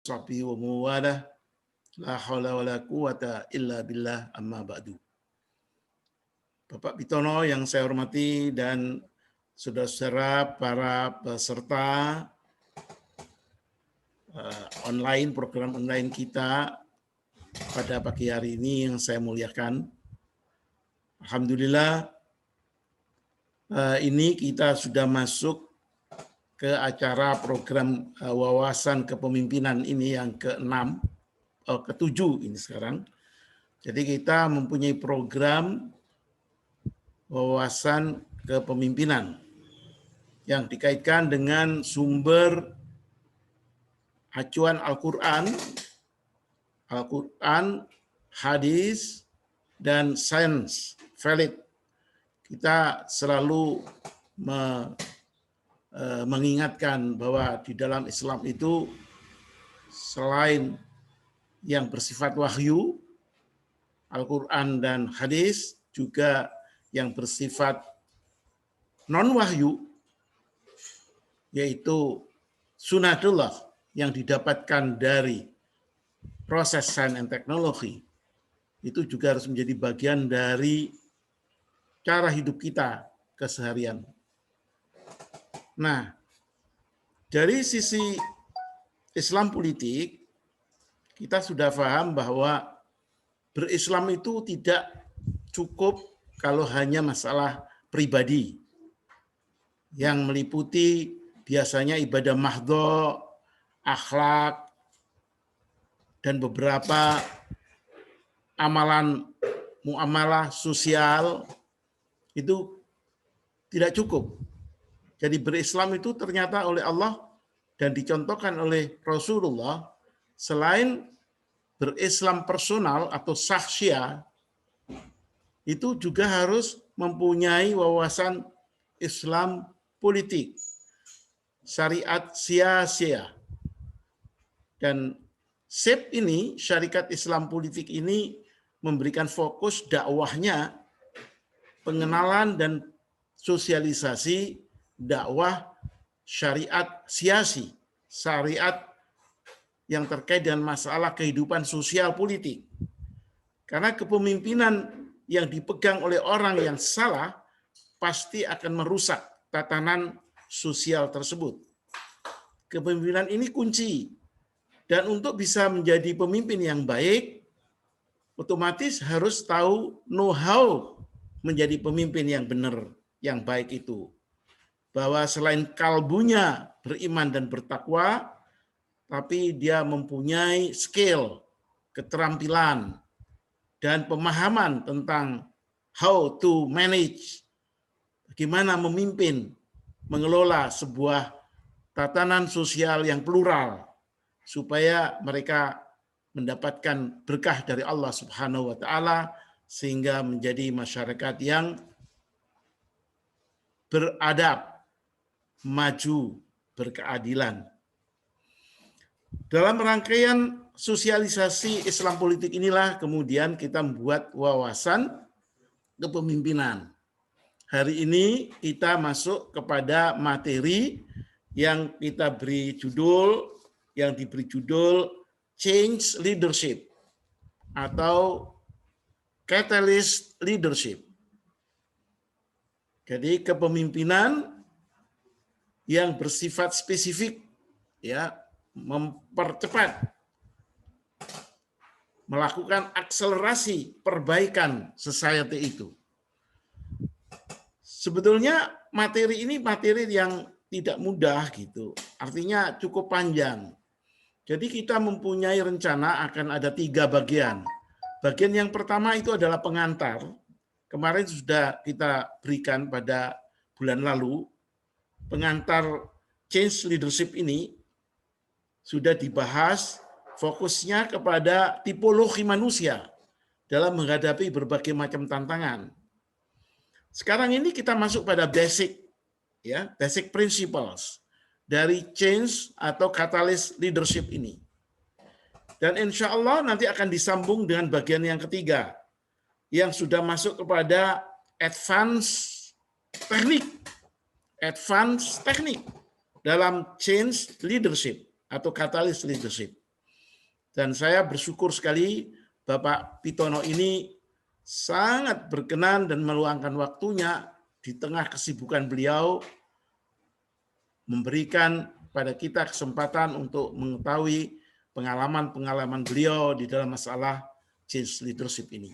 Sahbihi wa mawalah, la haula wa la quwata illa billah, amma ba'du. Bapak Bitono yang saya hormati dan saudara-saudara para peserta program online kita pada pagi hari ini yang saya muliakan. Alhamdulillah, ini kita sudah masuk ke acara program wawasan kepemimpinan ini yang ke-7 ini sekarang. Jadi kita mempunyai program wawasan kepemimpinan yang dikaitkan dengan sumber acuan Al-Quran, hadis, dan sains valid. Kita selalu mengingatkan bahwa di dalam Islam itu selain yang bersifat wahyu, Al-Quran dan hadis, juga yang bersifat non-wahyu, yaitu sunatullah yang didapatkan dari proses sains dan teknologi, itu juga harus menjadi bagian dari cara hidup kita keseharian. Nah, dari sisi Islam politik, kita sudah paham bahwa berislam itu tidak cukup kalau hanya masalah pribadi yang meliputi biasanya ibadah mahdho, akhlak, dan beberapa amalan muamalah sosial itu tidak cukup. Jadi berislam itu ternyata oleh Allah dan dicontohkan oleh Rasulullah, selain berislam personal atau sahsyah, itu juga harus mempunyai wawasan Islam politik, syariat sia-sia. Dan SIP ini, Syarikat Islam Politik ini, memberikan fokus dakwahnya, pengenalan dan sosialisasi dakwah syariat siasi, syariat yang terkait dengan masalah kehidupan sosial politik. Karena kepemimpinan yang dipegang oleh orang yang salah pasti akan merusak tatanan sosial tersebut. Kepemimpinan ini kunci. Dan untuk bisa menjadi pemimpin yang baik, otomatis harus tahu know-how menjadi pemimpin yang benar, yang baik itu. Bahwa selain kalbunya beriman dan bertakwa, tapi dia mempunyai skill, keterampilan, dan pemahaman tentang how to manage, bagaimana memimpin, mengelola sebuah tatanan sosial yang plural, supaya mereka mendapatkan berkah dari Allah Subhanahu wa Ta'ala, sehingga menjadi masyarakat yang beradab, maju, berkeadilan. Dalam rangkaian sosialisasi Islam politik inilah kemudian kita membuat wawasan kepemimpinan. Hari ini kita masuk kepada materi yang kita beri judul, Change Leadership atau Catalyst Leadership. Jadi kepemimpinan yang bersifat spesifik, ya, mempercepat, melakukan akselerasi perbaikan society itu. Sebetulnya materi ini materi yang tidak mudah gitu, artinya cukup panjang. Jadi kita mempunyai rencana akan ada 3 bagian. Bagian yang pertama itu adalah pengantar. Kemarin sudah kita berikan pada bulan lalu. Pengantar change leadership ini sudah dibahas fokusnya kepada tipologi manusia dalam menghadapi berbagai macam tantangan. Sekarang ini kita masuk pada basic principles dari change atau catalyst leadership ini. Dan insya Allah nanti akan disambung dengan bagian yang ketiga, yang sudah masuk kepada advance teknik dalam change leadership atau catalyst leadership. Dan saya bersyukur sekali Bapak Pitono ini sangat berkenan dan meluangkan waktunya di tengah kesibukan beliau memberikan pada kita kesempatan untuk mengetahui pengalaman-pengalaman beliau di dalam masalah change leadership ini.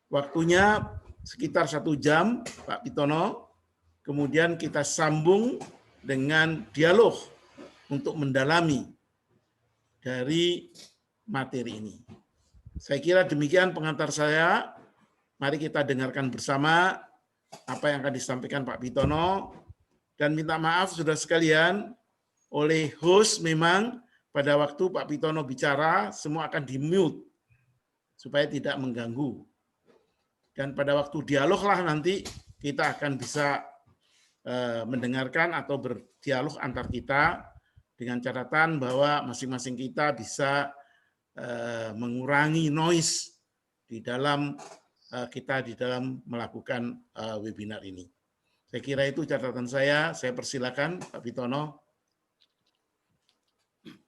Waktunya sekitar 1 jam, Pak Pitono. Kemudian kita sambung dengan dialog untuk mendalami dari materi ini. Saya kira demikian pengantar saya. Mari kita dengarkan bersama apa yang akan disampaikan Pak Pitono. Dan minta maaf saudara sekalian, oleh host memang pada waktu Pak Pitono bicara, semua akan di-mute supaya tidak mengganggu. Dan pada waktu dialog lah nanti kita akan bisa mendengarkan atau berdialog antar kita dengan catatan bahwa masing-masing kita bisa mengurangi noise di dalam kita di dalam melakukan webinar ini. Saya kira itu catatan saya persilakan Pak Pitono.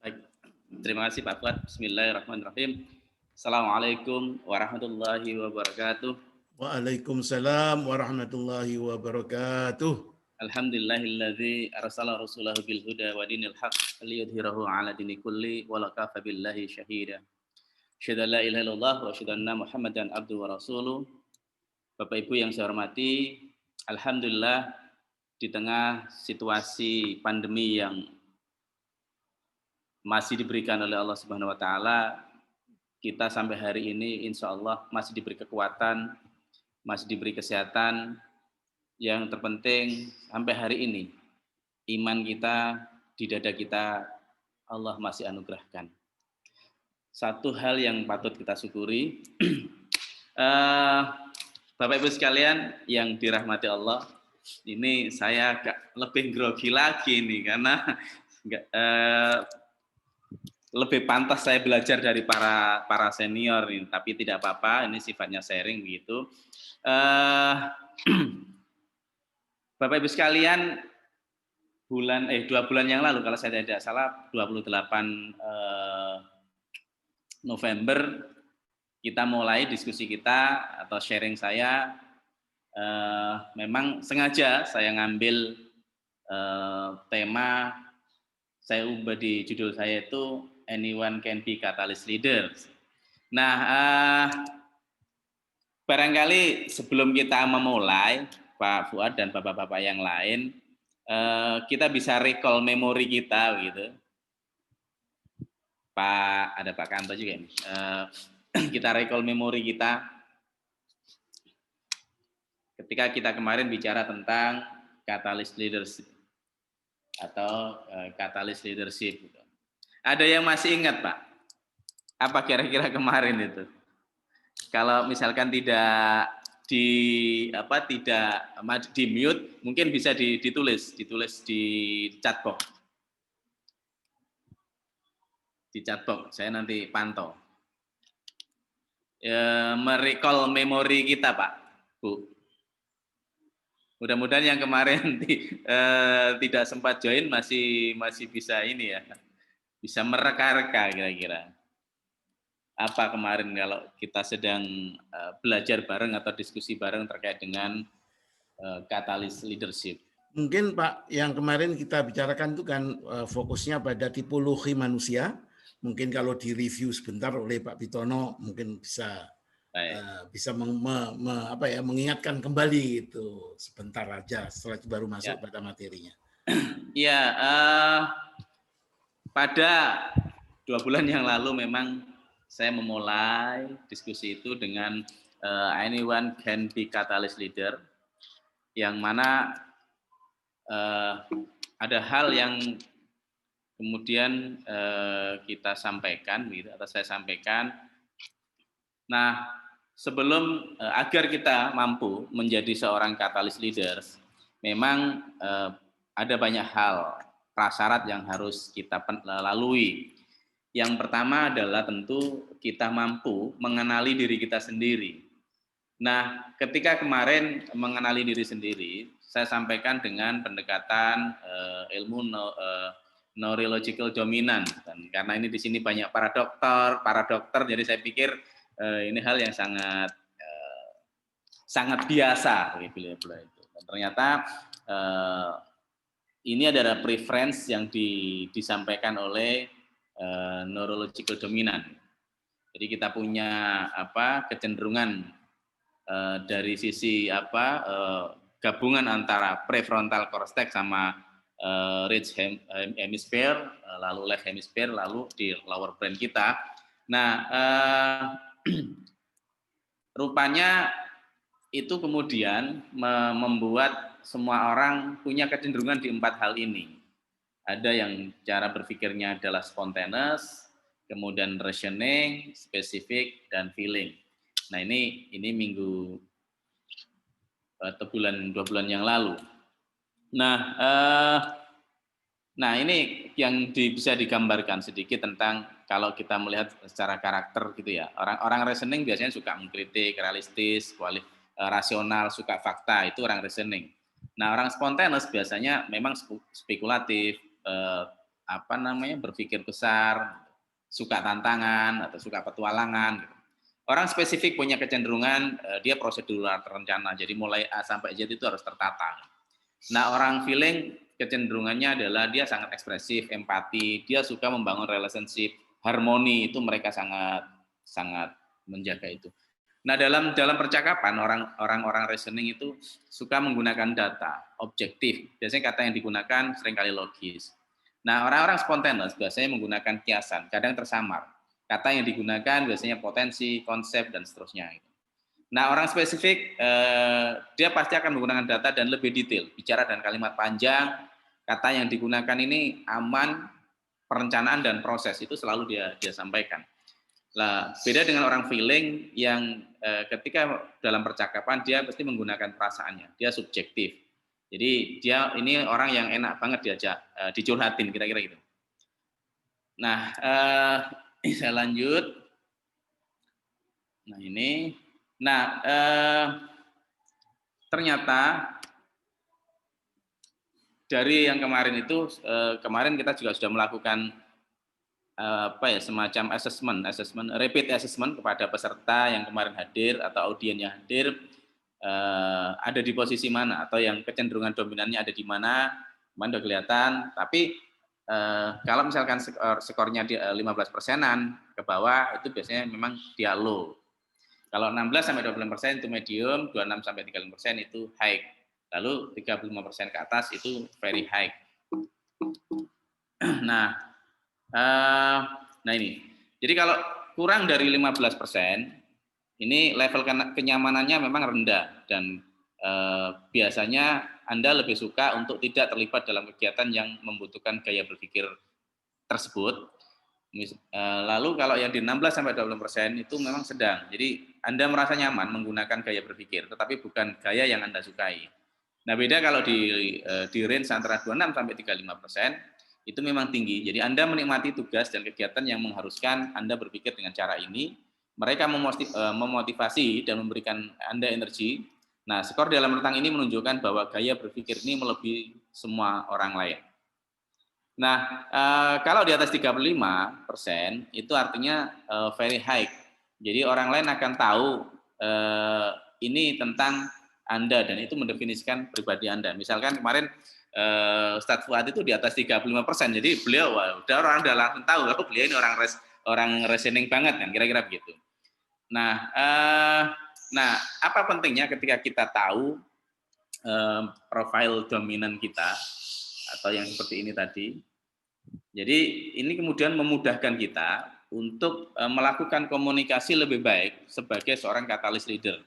Baik. Terima kasih Pak Fuad. Bismillahirrahmanirrahim. Assalamualaikum warahmatullahi wabarakatuh. Waalaikumsalam warahmatullahi wabarakatuh. Alhamdulillahilladzi arsala rasulahu bil huda wa dinil haqq liyudhhirahu 'ala dini kulli wa lakafa billahi syahida. Asyhadu an la ilaha illallah wa asyhadu anna Muhammadan abduhu wa rasuluh. Bapak Ibu yang saya hormati, alhamdulillah di tengah situasi pandemi yang masih diberikan oleh Allah Subhanahu wa taala, kita sampai hari ini insya Allah masih diberi kekuatan, masih diberi kesehatan. Yang terpenting sampai hari ini iman kita di dada kita Allah masih anugerahkan. Satu hal yang patut kita syukuri, Bapak Ibu sekalian yang dirahmati Allah, ini saya lebih grogi lagi nih karena lebih pantas saya belajar dari para senior ini, tapi tidak apa-apa, ini sifatnya sharing begitu. Bapak Ibu sekalian, 2 bulan yang lalu kalau saya tidak salah 28 November kita mulai diskusi kita atau sharing saya. Memang sengaja saya ngambil tema, saya ubah di judul saya itu Anyone Can Be Catalyst Leader. Nah, barangkali sebelum kita memulai, Pak Fuad dan bapak-bapak yang lain, kita bisa recall memori kita, gitu. Ada Pak Kanto juga ini. Kita recall memori kita ketika kita kemarin bicara tentang catalyst leadership atau catalyst leadership. Gitu. Ada yang masih ingat, Pak? Apa kira-kira kemarin itu? Kalau misalkan tidak di mute, mungkin bisa ditulis di chat box. Di chat box, saya nanti pantau. Merecall memori kita, Pak, Bu. Mudah-mudahan yang kemarin tidak sempat join masih bisa ini ya, bisa mereka-reka kira-kira. Apa kemarin kalau kita sedang belajar bareng atau diskusi bareng terkait dengan catalyst leadership. Mungkin Pak, yang kemarin kita bicarakan itu kan fokusnya pada tipologi manusia. Mungkin kalau direview sebentar oleh Pak Pitono mungkin bisa mengingatkan kembali itu sebentar aja, setelah itu baru masuk pada materinya. Iya, pada 2 bulan yang lalu memang saya memulai diskusi itu dengan Anyone Can Be Catalyst Leader, yang mana ada hal yang kemudian kita sampaikan, gitu, atau saya sampaikan. Nah, sebelum agar kita mampu menjadi seorang catalyst leaders, memang ada banyak hal prasyarat yang harus kita lalui. Yang pertama adalah tentu kita mampu mengenali diri kita sendiri. Nah, ketika kemarin mengenali diri sendiri, saya sampaikan dengan pendekatan ilmu neurological dominant. Dan karena ini di sini banyak para dokter, jadi saya pikir ini hal yang sangat biasa bagi beliau-beliau itu. Dan ternyata ini adalah preference yang disampaikan oleh neurological dominant. Jadi kita punya kecenderungan dari sisi gabungan antara prefrontal cortex sama right hemisphere, lalu left hemisphere, lalu di lower brain kita. Nah, rupanya itu kemudian membuat semua orang punya kecenderungan di 4 hal ini. Ada yang cara berpikirnya adalah spontaneous, kemudian reasoning, specific, dan feeling. Nah, ini minggu atau 2 bulan yang lalu. Nah, ini yang bisa digambarkan sedikit tentang kalau kita melihat secara karakter gitu ya. Orang reasoning biasanya suka mengkritik, realistis, rasional, suka fakta, itu orang reasoning. Nah, orang spontaneous biasanya memang spekulatif, berpikir besar, suka tantangan atau suka petualangan. Gitu. Orang spesifik punya kecenderungan dia prosedural terencana, jadi mulai A sampai Z itu harus tertata. Nah, orang feeling kecenderungannya adalah dia sangat ekspresif, empati, dia suka membangun relationship, harmoni, itu mereka sangat menjaga itu. Nah, dalam percakapan orang reasoning itu suka menggunakan data, objektif. Biasanya kata yang digunakan seringkali logis. Nah, orang-orang spontaneous biasanya menggunakan kiasan, kadang tersamar. Kata yang digunakan biasanya potensi, konsep, dan seterusnya. Nah, orang spesifik, dia pasti akan menggunakan data dan lebih detail. Bicara dan kalimat panjang, kata yang digunakan ini aman, perencanaan, dan proses. Itu selalu dia sampaikan. Nah, beda dengan orang feeling yang ketika dalam percakapan, dia pasti menggunakan perasaannya. Dia subjektif. Jadi, dia ini orang yang enak banget diajak, dicurhatin, kira-kira gitu. Nah, saya lanjut. Nah, ini. Nah, ternyata dari yang kemarin itu, kemarin kita juga sudah melakukan semacam assessment, rapid assessment kepada peserta yang kemarin hadir atau audien yang hadir, ada di posisi mana atau yang kecenderungan dominannya ada di mana, sudah kelihatan. Tapi kalau misalkan skornya 15%-an ke bawah, itu biasanya memang dia low. Kalau 16-25% itu medium, 26-35% itu high. Lalu 35% ke atas itu very high. Nah ini. Jadi kalau kurang dari 15%, ini level kenyamanannya memang rendah dan biasanya Anda lebih suka untuk tidak terlibat dalam kegiatan yang membutuhkan gaya berpikir tersebut. Lalu kalau yang di 16-20% itu memang sedang. Jadi Anda merasa nyaman menggunakan gaya berpikir, tetapi bukan gaya yang Anda sukai. Nah, beda kalau di range antara 26-35%, itu memang tinggi. Jadi Anda menikmati tugas dan kegiatan yang mengharuskan Anda berpikir dengan cara ini. Mereka memotivasi dan memberikan Anda energi. Nah, skor dalam rentang ini menunjukkan bahwa gaya berpikir ini melebihi semua orang lain. Nah, kalau di atas 35%, itu artinya very high. Jadi orang lain akan tahu ini tentang Anda dan itu mendefinisikan pribadi Anda. Misalkan kemarin Ustadz Fuad itu di atas 35%, jadi beliau udah langsung tahu kalau beliau ini orang reasoning banget kan, kira-kira begitu. Nah, apa pentingnya ketika kita tahu profil dominan kita atau yang seperti ini tadi? Jadi ini kemudian memudahkan kita untuk melakukan komunikasi lebih baik sebagai seorang katalis leader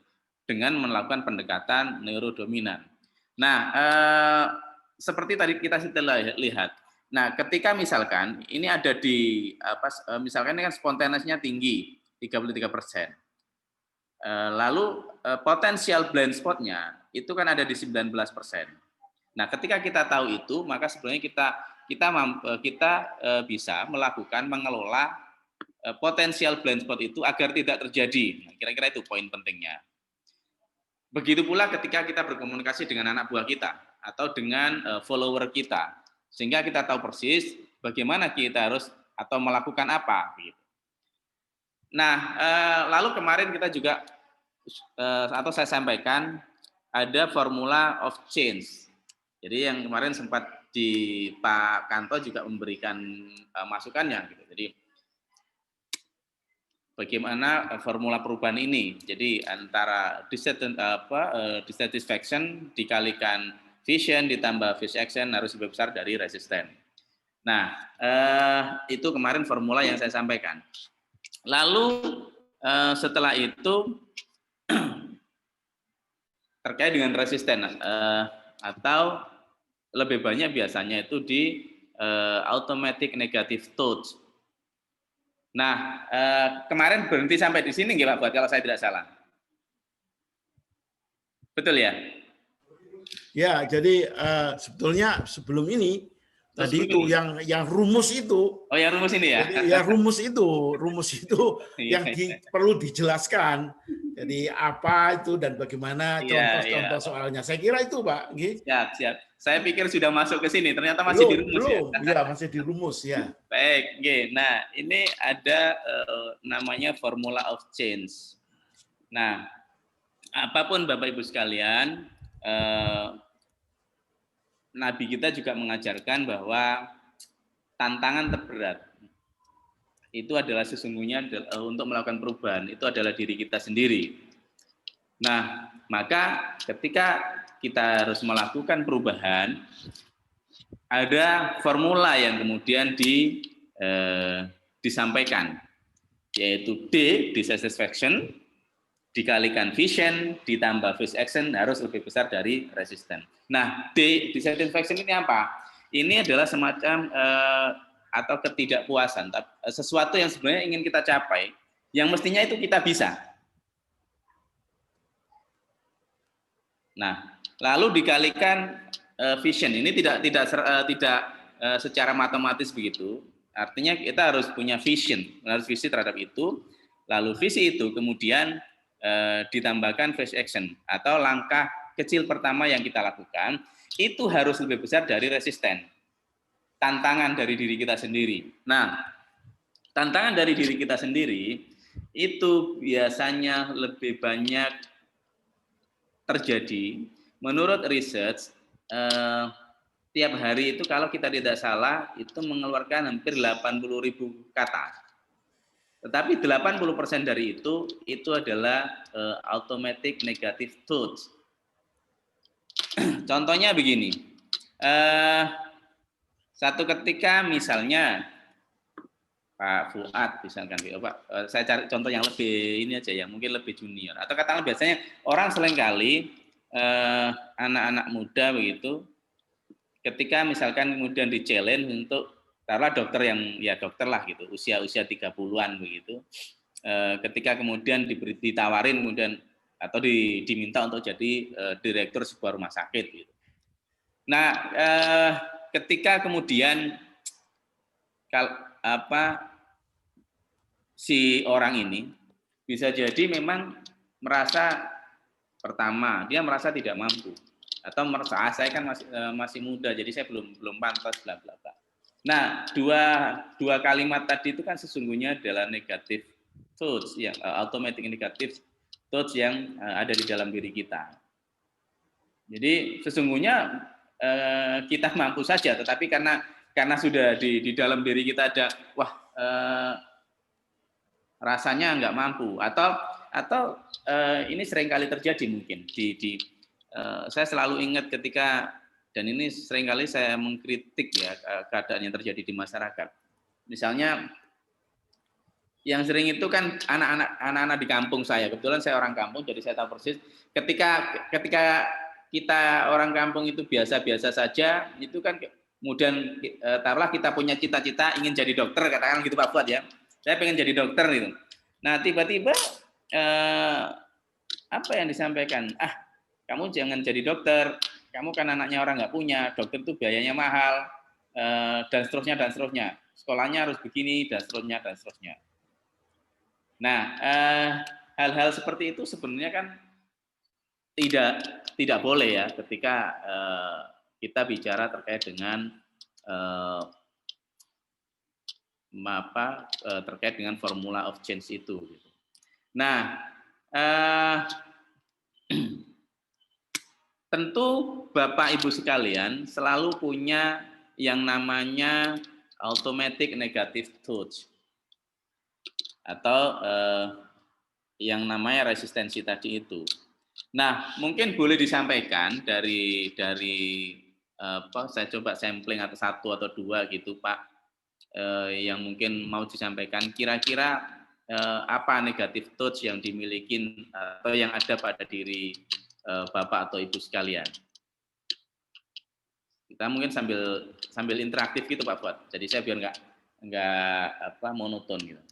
dengan melakukan pendekatan neurodominan. Nah, seperti tadi kita sudah lihat. Nah, ketika misalkan ini ada di misalkan ini kan spontaneousnya tinggi 33%. Lalu potensial blind spotnya itu kan ada di 19%. Nah, ketika kita tahu itu, maka sebenarnya kita bisa mengelola potensial blind spot itu agar tidak terjadi. Nah, kira-kira itu poin pentingnya. Begitu pula ketika kita berkomunikasi dengan anak buah kita atau dengan follower kita, sehingga kita tahu persis bagaimana kita harus atau melakukan apa gitu. Nah, lalu kemarin kita juga atau saya sampaikan ada formula of change. Jadi yang kemarin sempat di Pak Kanto juga memberikan masukannya gitu. Jadi bagaimana formula perubahan ini. Jadi antara dissatisfaction dikalikan vision ditambah phase action harus lebih besar dari resisten. Nah, itu kemarin formula yang saya sampaikan. Lalu setelah itu terkait dengan resisten atau lebih banyak biasanya itu di automatic negative thoughts. Nah, kemarin berhenti sampai di sini nggak Pak Fuad kalau saya tidak salah. Betul ya? Ya, jadi sebetulnya sebelum ini tadi itu yang rumus itu. Oh, yang rumus ini ya? Jadi ya rumus itu yang perlu dijelaskan. Jadi apa itu dan bagaimana contoh-contoh soalnya. Saya kira itu, Pak. Siap. Saya pikir sudah masuk ke sini, ternyata masih di rumus ya? Ya, masih di rumus ya. Baik, nah ini ada namanya formula of change. Nah, apapun Bapak Ibu sekalian, Nabi kita juga mengajarkan bahwa tantangan terberat itu adalah sesungguhnya untuk melakukan perubahan, itu adalah diri kita sendiri. Nah, maka ketika kita harus melakukan perubahan, ada formula yang kemudian disampaikan, yaitu D, dissatisfaction, dikalikan vision, ditambah phase action harus lebih besar dari resisten. Nah, D, dissatisfaction ini apa? Ini adalah semacam atau ketidakpuasan, sesuatu yang sebenarnya ingin kita capai, yang mestinya itu kita bisa. Nah, lalu dikalikan vision, ini tidak secara matematis begitu. Artinya kita harus punya vision, harus visi terhadap itu. Lalu visi itu kemudian ditambahkan phase action atau langkah kecil pertama yang kita lakukan itu harus lebih besar dari resisten. Tantangan dari diri kita sendiri. Nah, tantangan dari diri kita sendiri itu biasanya lebih banyak terjadi menurut research tiap hari itu kalau kita tidak salah itu mengeluarkan hampir 80.000 kata. Tetapi 80% dari itu adalah automatic negative thoughts. Contohnya begini. Satu ketika misalnya Pak Fuad misalkan, Pak, saya cari contoh yang lebih ini aja ya, mungkin lebih junior. Atau katakanlah biasanya orang seringkali anak-anak muda begitu, ketika misalkan kemudian di-challenge untuk taruhlah dokter yang ya dokter lah gitu, usia 30-an begitu. Ketika kemudian ditawarin kemudian atau diminta untuk jadi direktur sebuah rumah sakit gitu. Nah, ketika kemudian si orang ini bisa jadi memang merasa pertama dia merasa tidak mampu atau merasa saya kan masih muda jadi saya belum pantas bla bla bla. Nah, dua kalimat tadi itu kan sesungguhnya adalah negative thoughts yang automatic negative thoughts yang ada di dalam diri kita. Jadi sesungguhnya kita mampu saja, tetapi karena sudah di dalam diri kita ada rasanya nggak mampu atau ini seringkali terjadi mungkin saya selalu ingat ketika dan ini seringkali saya mengkritik ya keadaan yang terjadi di masyarakat. Misalnya yang sering itu kan anak-anak di kampung saya. Kebetulan saya orang kampung jadi saya tahu persis ketika kita orang kampung itu biasa-biasa saja, itu kan kemudian taruhlah kita punya cita-cita ingin jadi dokter, katakan gitu Pak Fuad ya. Saya pengen jadi dokter gitu. Nah, tiba-tiba apa yang disampaikan? Kamu jangan jadi dokter, kamu kan anaknya orang nggak punya, dokter itu biayanya mahal, dan seterusnya. Sekolahnya harus begini, dan seterusnya. Nah, hal-hal seperti itu sebenarnya kan tidak boleh ya ketika kita bicara terkait dengan terkait dengan formula of change itu. Nah, tentu Bapak Ibu sekalian selalu punya yang namanya automatic negative thoughts atau yang namanya resistensi tadi itu. Nah, mungkin boleh disampaikan dari saya coba sampling atau satu atau dua gitu Pak, yang mungkin mau disampaikan. Kira-kira apa negatif thoughts yang dimiliki atau yang ada pada diri Bapak atau Ibu sekalian? Kita mungkin sambil interaktif gitu Pak Fuad. Jadi saya biar nggak monoton gitu.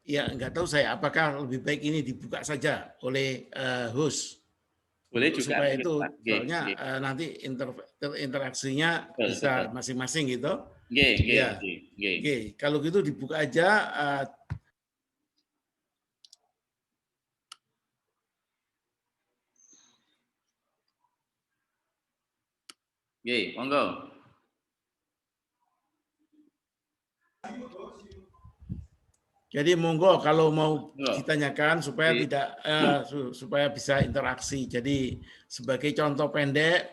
Ya, nggak tahu saya apakah lebih baik ini dibuka saja oleh host. Boleh juga supaya itu Pak. soalnya nanti interaksinya bisa masing-masing gitu. Ya. Kalau gitu dibuka aja. Monggo. Jadi monggo kalau mau ditanyakan supaya supaya bisa interaksi. Jadi sebagai contoh pendek,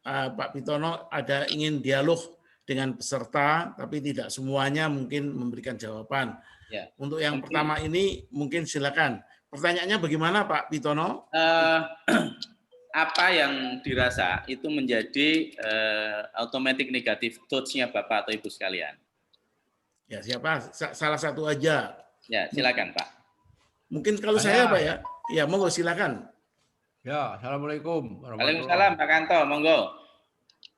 Pak Pitono ada ingin dialog dengan peserta, tapi tidak semuanya mungkin memberikan jawaban. Ya. Untuk yang pertama ini mungkin silakan. Pertanyaannya bagaimana Pak Pitono? Apa yang dirasa itu menjadi automatic negative thoughts-nya Bapak atau Ibu sekalian? Ya, siapa? Salah satu aja. Ya, silakan Pak. Mungkin kalau saya Pak ya. Ya, monggo silakan. Ya, assalamualaikum. Waalaikumsalam Pak Kanto, monggo.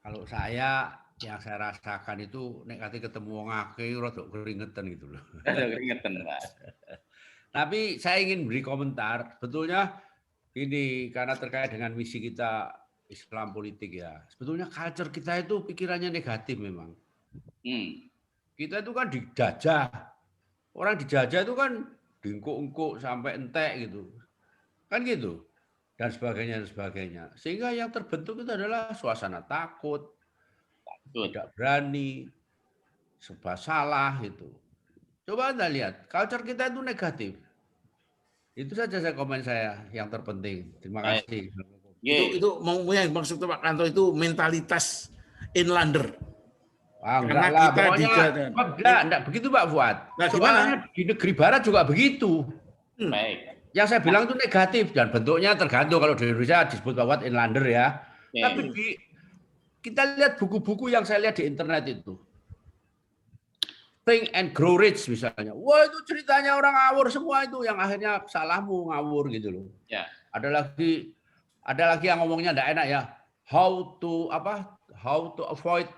Kalau saya yang saya rasakan itu nek kate ketemu wong akeh rada keringetan gitu loh. Rada keringetan, Pak. Tapi saya ingin beri komentar. Betulnya ini karena terkait dengan misi kita Islam politik ya. Sebetulnya culture kita itu pikirannya negatif memang. Kita itu kan dijajah. Orang dijajah itu kan diengkuk-engkuk sampai entek gitu. Kan gitu. Dan sebagainya. Sehingga yang terbentuk itu adalah suasana takut, tidak berani, serba salah itu. Coba Anda lihat, culture kita itu negatif. Itu saja komen saya yang terpenting. Terima kasih. Itu yang maksud Pak Kanto itu mentalitas inlander. Karena kita enggak begitu Pak Fuad. Nah, soalnya di negeri barat juga begitu. Baik. Yang saya bilang itu negatif dan bentuknya tergantung. Kalau di Indonesia disebut Pak Fuad inlander ya. Tapi kita lihat buku-buku yang saya lihat di internet itu. Think and Grow Rich misalnya. Wah, itu ceritanya orang ngawur semua itu yang akhirnya salahmu ngawur gitu loh. Ya. Ada lagi yang ngomongnya enggak enak ya. How to avoid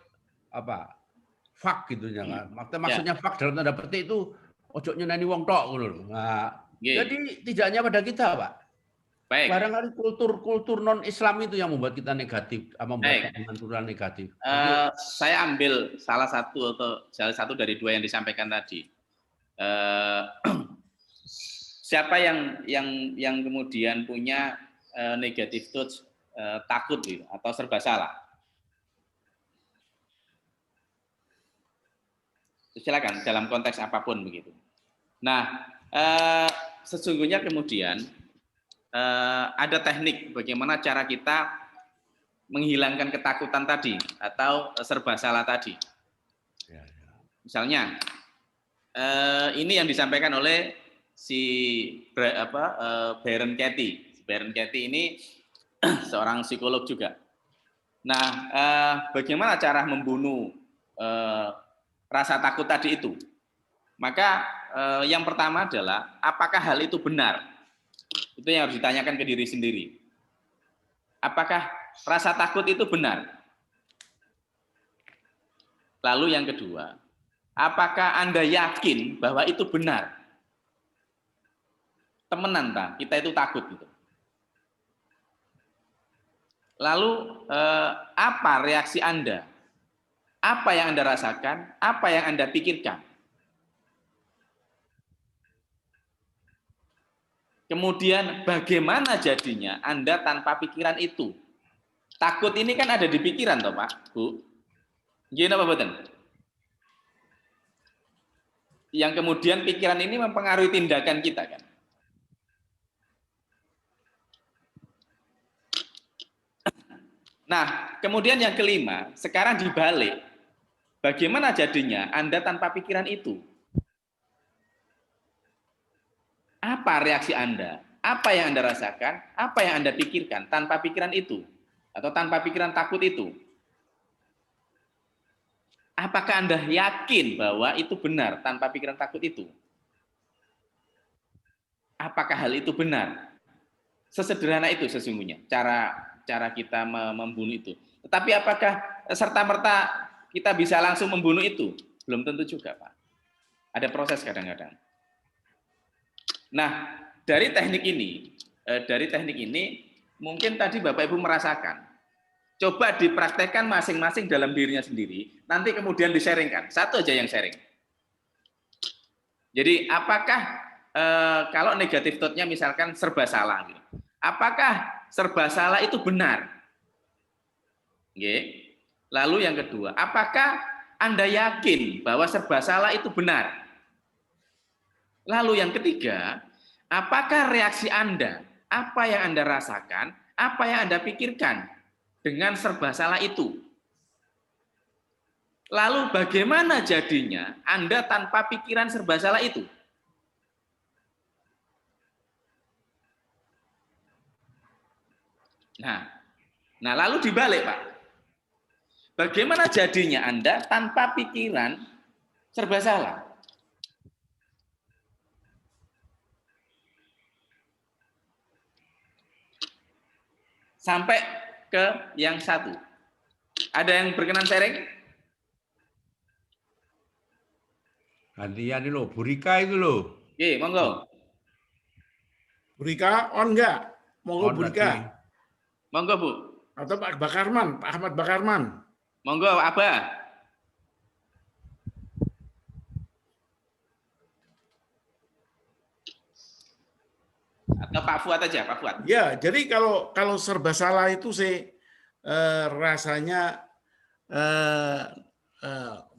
fuck gitu ya kan. Maksudnya fuck dalam tanda petik itu ojo nyeneni wong tok ngono lho. Nah, jadi tidak hanya pada kita, Pak. Baik. Barangkali kultur non Islam itu yang membuat kita negatif, membuat kultural negatif. Saya ambil salah satu dari dua yang disampaikan tadi. Siapa yang kemudian punya negative thoughts, takut gitu atau serba salah? Silakan dalam konteks apapun begitu. Nah, sesungguhnya kemudian ada teknik bagaimana cara kita menghilangkan ketakutan tadi atau serba salah tadi. Misalnya, ini yang disampaikan oleh Byron Katie. Byron Katie ini seorang psikolog juga. Nah, bagaimana cara membunuh rasa takut tadi itu? Maka yang pertama adalah apakah hal itu benar? Itu yang harus ditanyakan ke diri sendiri. Apakah rasa takut itu benar? Lalu yang kedua, apakah Anda yakin bahwa itu benar? Temenan kita itu takut gitu. Lalu apa reaksi Anda? Apa yang Anda rasakan? Apa yang Anda pikirkan? Kemudian bagaimana jadinya Anda tanpa pikiran itu? Takut ini kan ada di pikiran toh Pak, Bu. Gimana Pak Boten? yang kemudian pikiran ini mempengaruhi tindakan kita kan. Nah, kemudian yang kelima, sekarang dibalik. Bagaimana jadinya Anda tanpa pikiran itu? Apa reaksi Anda? Apa yang Anda rasakan? Apa yang Anda pikirkan tanpa pikiran itu? Atau tanpa pikiran takut itu? Apakah Anda yakin bahwa itu benar tanpa pikiran takut itu? Apakah hal itu benar? Sesederhana itu sesungguhnya cara kita membunuh itu. Tetapi apakah serta-merta kita bisa langsung membunuh itu? Belum tentu juga, Pak. Ada proses kadang-kadang. Nah, dari teknik ini mungkin tadi Bapak Ibu merasakan. Coba dipraktekkan masing-masing dalam dirinya sendiri, nanti kemudian di-sharingkan. Satu aja yang sharing. Jadi, apakah kalau negatif thought-nya misalkan serba salah, gitu. Apakah serba salah itu benar? Oke. Lalu yang kedua, apakah Anda yakin bahwa serba salah itu benar? Lalu yang ketiga, apakah reaksi Anda, apa yang Anda rasakan, apa yang Anda pikirkan dengan serba salah itu? Lalu bagaimana jadinya Anda tanpa pikiran serba salah itu? Nah, lalu dibalik, Pak. Bagaimana jadinya Anda tanpa pikiran serba salah? Sampai ke yang satu. Ada yang berkenan sharing? Gantian ini loh, Bu Rika itu loh. Oke, monggo. Bu Rika on enggak? Monggo On Bu tadi. Rika. Monggo, Bu. Atau Pak Bakarman, Pak Ahmad Bakarman. Monggo, Abah. Atau Pak Fuad aja, Pak Fuad. Ya, jadi kalau serba salah itu saya rasanya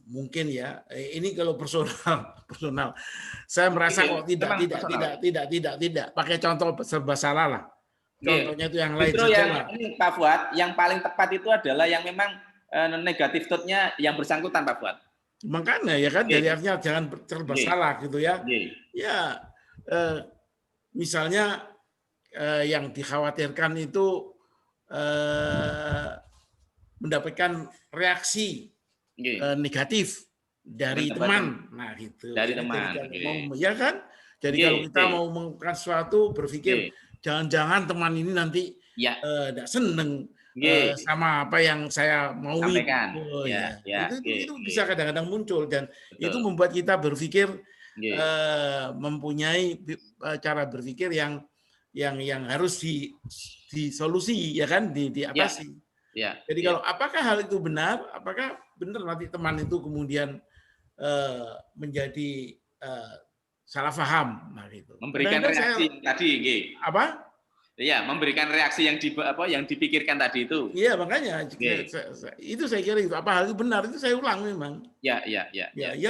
mungkin ya. Ini kalau personal. Saya merasa kok tidak. Pakai contoh serba salah lah. Contohnya itu yang lain Justru saja yang lah. ini Pak Fuad, yang paling tepat itu adalah yang memang negatif thought-nya yang bersangkutan, Pak Fuad. Makanya ya kan, jadi artinya jangan serba salah gitu ya. Ya, misalnya yang dikhawatirkan itu mendapatkan reaksi negatif dari teman. Nah, gitu. Dari teman. Ya kan? Jadi kalau kita mau melakukan sesuatu, berpikir jangan-jangan teman ini nanti tidak seneng sama apa yang saya mau sampaikan. Itu bisa kadang-kadang muncul dan itu membuat kita berpikir mempunyai cara berpikir yang harus disolusi ya kan, diatasi. Jadi kalau apakah hal itu benar, apakah benar nanti teman itu kemudian menjadi salah paham, nah gitu. Memberikan reaksi tadi, apa? Iya, memberikan reaksi yang dipikirkan tadi itu. Iya, makanya itu saya kira itu apa hal itu benar, itu saya ulang memang. Ya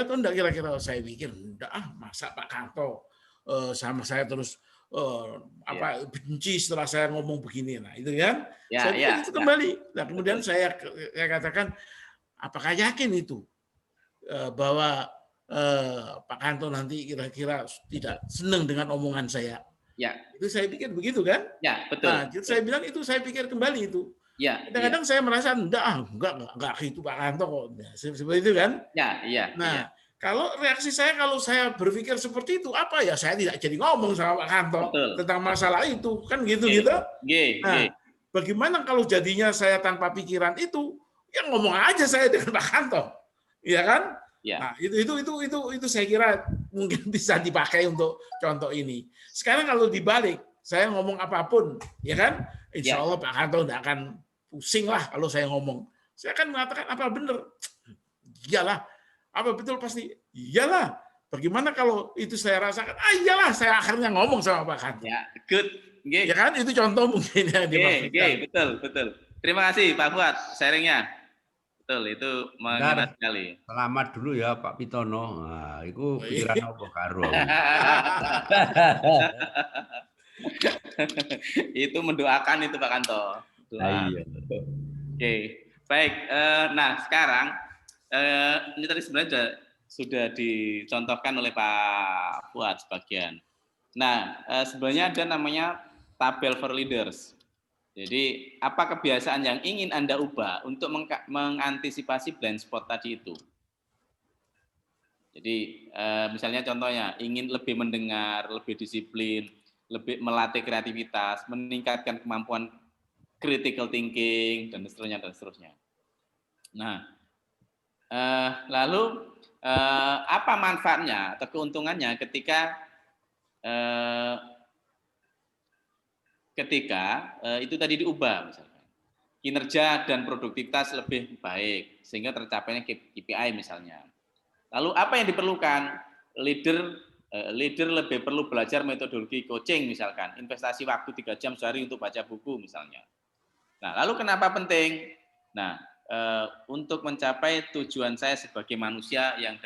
atau enggak kira-kira saya pikir enggak masa Pak Kanto sama saya terus benci setelah saya ngomong begini, nah itu kan. Saya pikir itu kembali. Nah, kemudian saya katakan apakah yakin itu bahwa Pak Kanto nanti kira-kira tidak senang dengan omongan saya. Ya. Itu saya pikir begitu kan? Ya, betul. Nah, saya bilang itu saya pikir kembali itu. Ya. Kadang-kadang saya merasa enggak itu Pak Kanto kok. Nah, seperti itu kan? Ya. Nah, kalau reaksi saya kalau saya berpikir seperti itu apa ya? Saya tidak jadi ngomong sama Pak Kanto tentang masalah itu kan gitu. Nah, bagaimana kalau jadinya saya tanpa pikiran itu, ya ngomong aja saya dengan Pak Kanto. Iya kan? Ya. Nah, itu saya kira mungkin bisa dipakai untuk contoh ini. Sekarang kalau dibalik, saya ngomong apapun, ya kan? Insya Allah Pak Kanto tidak akan pusing lah kalau saya ngomong. Saya akan mengatakan apa benar? Iyalah. Apa betul pasti? Iyalah. Bagaimana kalau itu saya rasakan? Iyalah, saya akhirnya ngomong sama Pak Kanto. Ya, good. Ya kan? Itu contoh mungkin yang dimaksudkan. Betul. Terima kasih Pak Fuad sharingnya. Betul, itu Bentar, mengena sekali. selamat dulu ya Pak Pitono. Nah, itu Oh, pikiran iya. apa karo. Itu mendoakan itu Pak Kanto. Nah, Doa. iya. Oke, baik. Nah sekarang ini tadi sebenarnya sudah dicontohkan oleh Pak Fuad sebagian. Nah sebenarnya ada namanya tabel for leaders. Jadi apa kebiasaan yang ingin Anda ubah untuk mengantisipasi blind spot tadi itu? Jadi misalnya contohnya ingin lebih mendengar, lebih disiplin, lebih melatih kreativitas, meningkatkan kemampuan critical thinking dan seterusnya dan seterusnya. Nah, lalu apa manfaatnya atau keuntungannya ketika itu tadi diubah misalkan kinerja dan produktivitas lebih baik sehingga tercapainya KPI misalnya. Lalu apa yang diperlukan? Leader lebih perlu belajar metodologi coaching misalkan, investasi waktu 3 jam sehari untuk baca buku misalnya. Nah, lalu kenapa penting? Nah, untuk mencapai tujuan saya sebagai manusia yang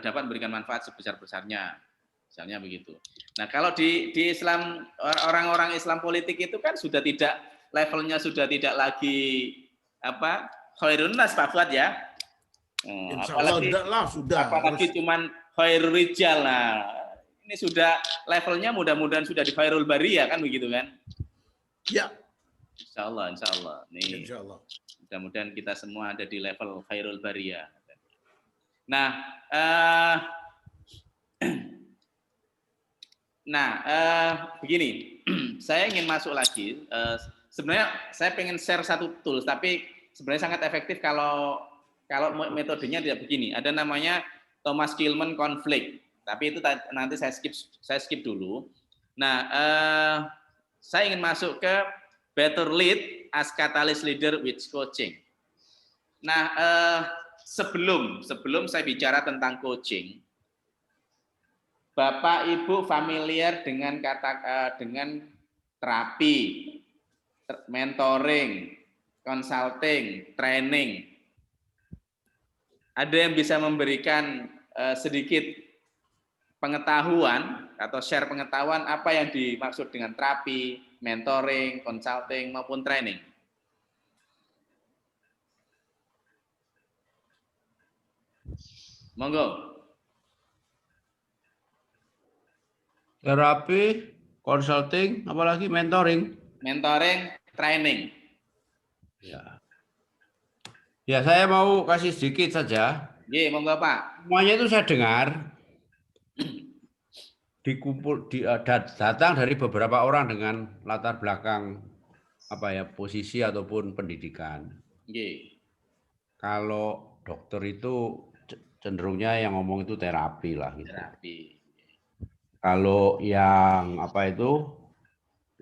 dapat memberikan manfaat sebesar-besarnya. Misalnya begitu. Nah, kalau di Islam, orang-orang Islam politik itu kan sudah tidak, levelnya sudah tidak lagi khairun nas Pak Fuad ya. Insya Allah enggak lah, sudah. Apalagi cuman khairul rijal. Nah, ini sudah levelnya mudah-mudahan sudah di khairul bariyah kan begitu kan? Ya. Insya Allah, insya Allah. Nih, Insya Allah. mudah-mudahan kita semua ada di level khairul bariyah. Nah, begini, saya ingin masuk lagi. Sebenarnya saya pengen share satu tools, tapi sebenarnya sangat efektif kalau metodenya tidak begini. Ada namanya Thomas Kilmann Conflict, tapi itu nanti saya skip dulu. Nah, saya ingin masuk ke Better Lead as Catalyst Leader with Coaching. Nah, sebelum saya bicara tentang coaching, Bapak Ibu familiar dengan dengan terapi, mentoring, consulting, training. Ada yang bisa memberikan sedikit pengetahuan atau share pengetahuan apa yang dimaksud dengan terapi, mentoring, consulting maupun training? Monggo. Terapi, consulting, apalagi mentoring. Mentoring, training. Ya. Ya, saya mau kasih sedikit saja. Iya, monggo Pak. Semuanya itu saya dengar datang dari beberapa orang dengan latar belakang posisi ataupun pendidikan. Iya. Kalau dokter itu cenderungnya yang ngomong itu terapi lah gitu. Terapi. Kalau yang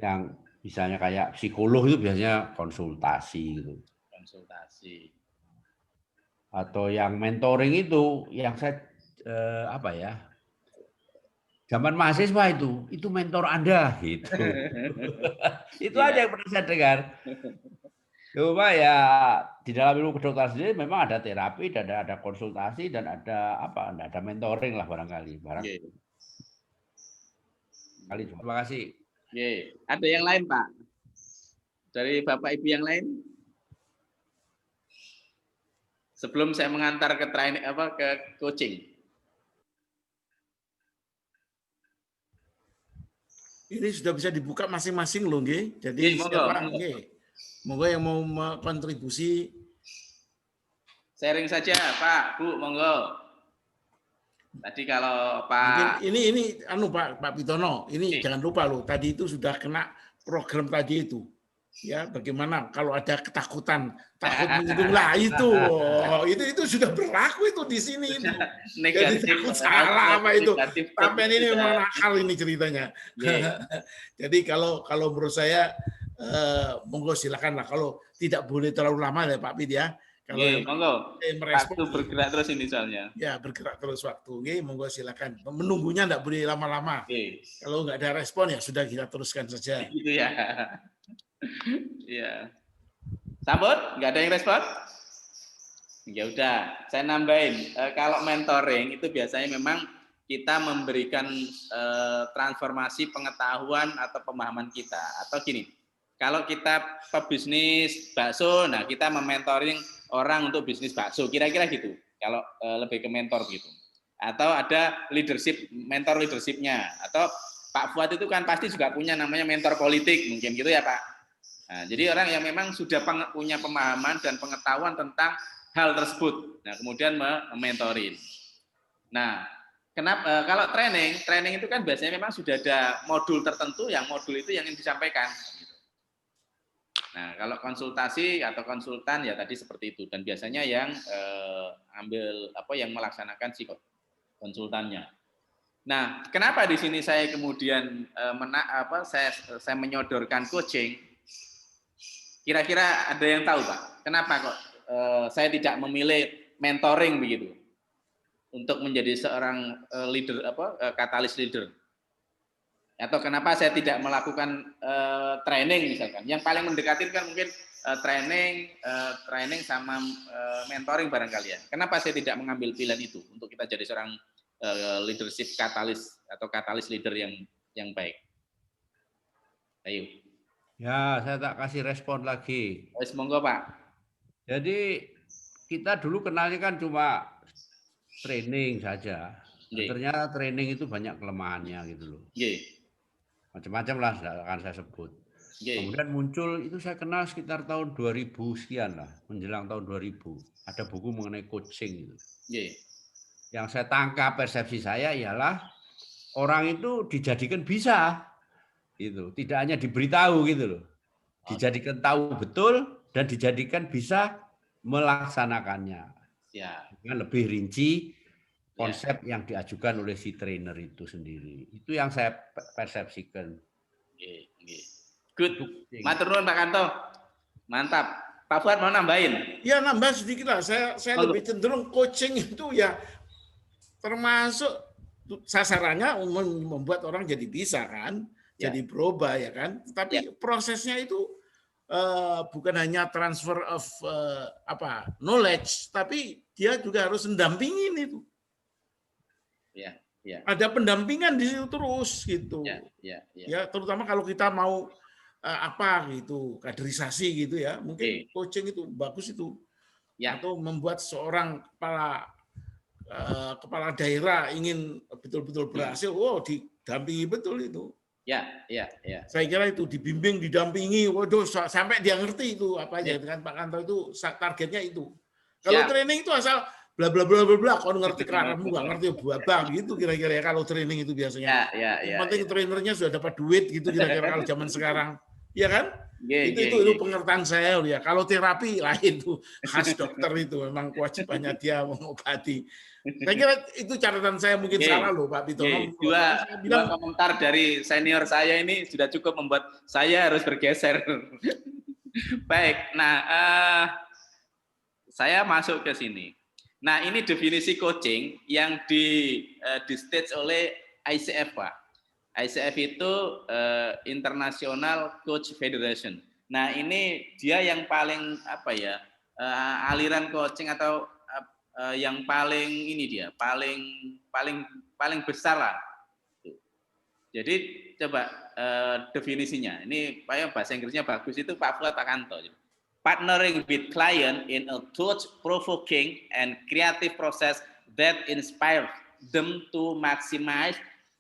yang misalnya kayak psikolog itu biasanya konsultasi gitu. Konsultasi. Atau yang mentoring itu yang saya zaman mahasiswa itu mentor Anda gitu. Itu aja yang pernah saya dengar. Cuma ya di dalam ilmu kedokteran sendiri memang ada terapi, dan ada konsultasi, dan ada mentoring lah barangkali. Terima kasih. Ye. Ada yang lain Pak? Dari Bapak Ibu yang lain? Sebelum saya mengantar ke training ke coaching. Ini sudah bisa dibuka masing-masing loh, nggih. Jadi siapa nggih? Monggo yang mau kontribusi. Sharing saja Pak, Bu, monggo. Tadi kalau Pak mungkin ini Pak Pitono, ini jangan lupa loh, tadi itu sudah kena program tadi itu. Ya, bagaimana kalau ada ketakutan, takut menyinggung lah itu sudah berlaku itu di sini itu. Jadi takut salah apa itu. Sampai ini memang nakal ini ceritanya. Jadi kalau menurut saya monggo silakan lah, kalau tidak boleh terlalu lama ya Pak Pit ya. Kalau monggo. Waktu bergerak terus ini soalnya. Ya, bergerak terus waktu. Monggo silakan. Menunggunya enggak boleh lama-lama. Kalau enggak ada respon ya sudah, kita teruskan saja. Gitu ya. Iya. Sambut, enggak ada yang respon? Ya udah, saya nambahin. Kalau mentoring itu biasanya memang kita memberikan transformasi pengetahuan atau pemahaman kita. Atau gini, kalau kita pebisnis bakso, nah kita mementoring orang untuk bisnis bakso, kira-kira gitu. Kalau lebih ke mentor gitu. Atau ada leadership, mentor leadershipnya. Atau Pak Fuad itu kan pasti juga punya namanya mentor politik, mungkin gitu ya Pak. Nah, jadi orang yang memang sudah punya pemahaman dan pengetahuan tentang hal tersebut. Nah, kemudian mementorin. Nah, kenapa kalau training itu kan biasanya memang sudah ada modul tertentu yang modul itu yang ingin disampaikan. Nah, kalau konsultasi atau konsultan ya tadi seperti itu dan biasanya yang yang melaksanakan si konsultannya. Nah, kenapa di sini saya kemudian saya menyodorkan coaching? Kira-kira ada yang tahu, Pak? Kenapa kok saya tidak memilih mentoring begitu untuk menjadi seorang leader katalis leader? Atau kenapa saya tidak melakukan training misalkan? Yang paling mendekati kan mungkin training sama mentoring barangkali ya. Kenapa saya tidak mengambil pilihan itu untuk kita jadi seorang leadership katalis atau katalis leader yang baik? Ayo. Ya, saya tak kasih respon lagi. Monggo Pak. Jadi kita dulu kenalnya kan cuma training saja. Ternyata training itu banyak kelemahannya gitu loh. Macam-macam lah akan saya sebut. Kemudian muncul itu saya kenal sekitar tahun 2000 sekian lah, menjelang tahun 2000. Ada buku mengenai coaching gitu. Yang saya tangkap persepsi saya ialah orang itu dijadikan bisa. Gitu. Tidak hanya diberitahu gitu loh. Dijadikan tahu betul dan dijadikan bisa melaksanakannya. Dengan lebih rinci konsep yang diajukan oleh si trainer itu sendiri. Itu yang saya persepsikan. Good. Matur nuwun Pak Kanto. Mantap. Pak Fuad mau nambahin? Ya nambah sedikit lah. Saya lebih cenderung coaching itu ya termasuk sasarannya membuat orang jadi bisa kan. Jadi berubah ya kan, tapi prosesnya itu bukan hanya transfer of knowledge, tapi dia juga harus mendampingin itu. Ada pendampingan di situ terus gitu. Ya terutama kalau kita mau gitu kaderisasi gitu ya, mungkin coaching itu bagus itu. Atau membuat seorang kepala daerah ingin betul-betul berhasil, didampingi betul itu. Saya kira itu dibimbing, didampingi, waduh sampai dia ngerti itu apa aja dengan Pak Kanto itu targetnya itu. Kalau training itu asal bla bla bla bla bla, kau ngerti keranamu nggak ngerti buabang gitu kira-kira ya kalau training itu biasanya. Yang penting trainernya sudah dapat duit gitu kira-kira kalau zaman sekarang, ya kan? Itu pengertian saya ya. Kalau terapi lain itu khas dokter itu memang kewajibannya dia mengobati. Saya kira itu catatan saya mungkin salah loh Pak Pito. Dua komentar dari senior saya ini sudah cukup membuat saya harus bergeser. Baik, nah saya masuk ke sini. Nah ini definisi coaching yang di stage oleh ICF Pak. ICF itu International Coach Federation. Nah ini dia yang paling aliran coaching atau yang paling ini dia paling besar lah. Jadi coba definisinya. Ini bahasa Inggrisnya bagus itu Pak Fuad Pak Kanto. Partnering with client in a thought-provoking and creative process that inspires them to maximize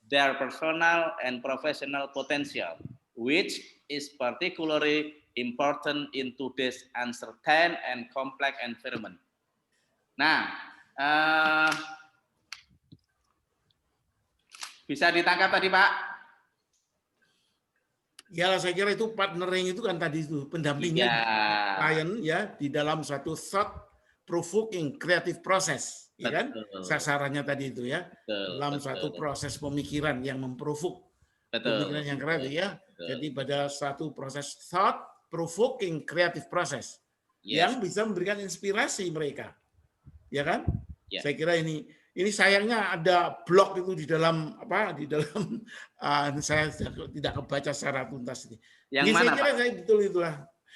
their personal and professional potential, which is particularly important in today's uncertain and complex environment. Nah, bisa ditangkap tadi Pak? Ya, saya kira itu partnering itu kan tadi itu pendampingan klien ya di dalam suatu thought provoking creative process, ya kan? Sasarannya tadi itu ya, dalam suatu proses pemikiran yang memprovok pemikiran yang kreatif ya. Jadi pada suatu proses thought provoking creative process yang bisa memberikan inspirasi mereka. Ya kan? Saya kira ini sayangnya ada blog itu di dalam saya tidak kebaca secara tuntas ini. Yang mana, saya kira Pak? Saya betul itulah.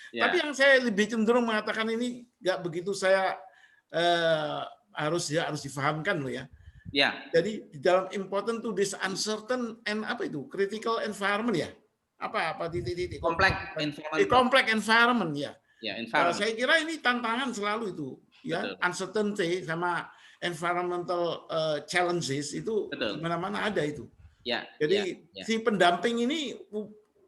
Tapi yang saya lebih cenderung mengatakan ini nggak begitu saya harus difahamkan loh ya. Ya, Jadi di dalam important to this uncertain and apa itu critical environment ya, apa titik complex environment. complex environment ya. Ya, environment. Saya kira ini tantangan selalu itu ya. Betul. Uncertainty sama environmental challenges itu Betul. di mana-mana ada itu. Ya. Jadi ya. si pendamping ini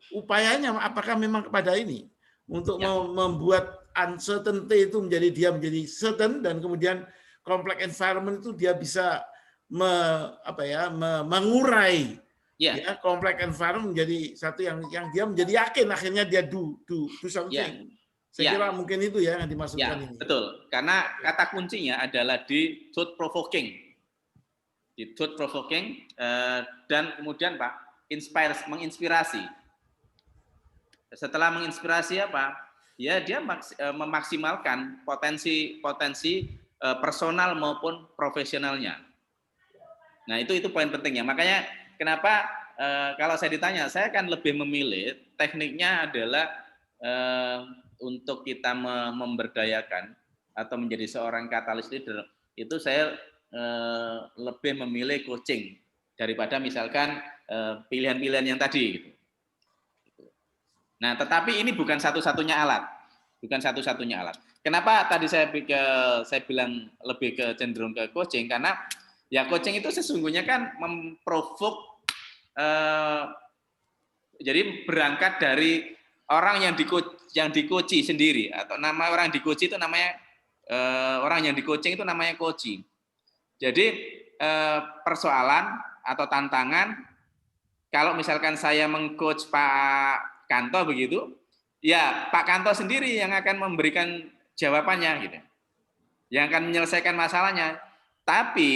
upayanya apakah memang kepada ini untuk membuat uncertainty itu menjadi certain, dan kemudian complex environment itu dia bisa mengurai ya complex environment menjadi satu yang dia menjadi yakin akhirnya dia do something. Saya kira mungkin itu ya yang dimaksudkan ini. Betul, karena kata kuncinya adalah di thought provoking. Di thought provoking dan kemudian Pak, menginspirasi. Setelah menginspirasi apa? Ya dia memaksimalkan potensi personal maupun profesionalnya. Nah, itu poin pentingnya. Makanya kenapa kalau saya ditanya, saya akan lebih memilih tekniknya adalah untuk kita memberdayakan atau menjadi seorang katalis leader, itu saya lebih memilih coaching daripada misalkan pilihan-pilihan yang tadi. Nah, tetapi ini bukan satu-satunya alat. Bukan satu-satunya alat. Kenapa tadi saya bilang lebih cenderung ke coaching? Karena ya coaching itu sesungguhnya kan memprovok, jadi berangkat dari orang yang di-coaching sendiri, atau nama orang yang di-coaching itu namanya orang yang di-coaching itu namanya coaching. Jadi persoalan atau tantangan, kalau misalkan saya meng-coach Pak Kanto begitu, ya Pak Kanto sendiri yang akan memberikan jawabannya gitu, yang akan menyelesaikan masalahnya. Tapi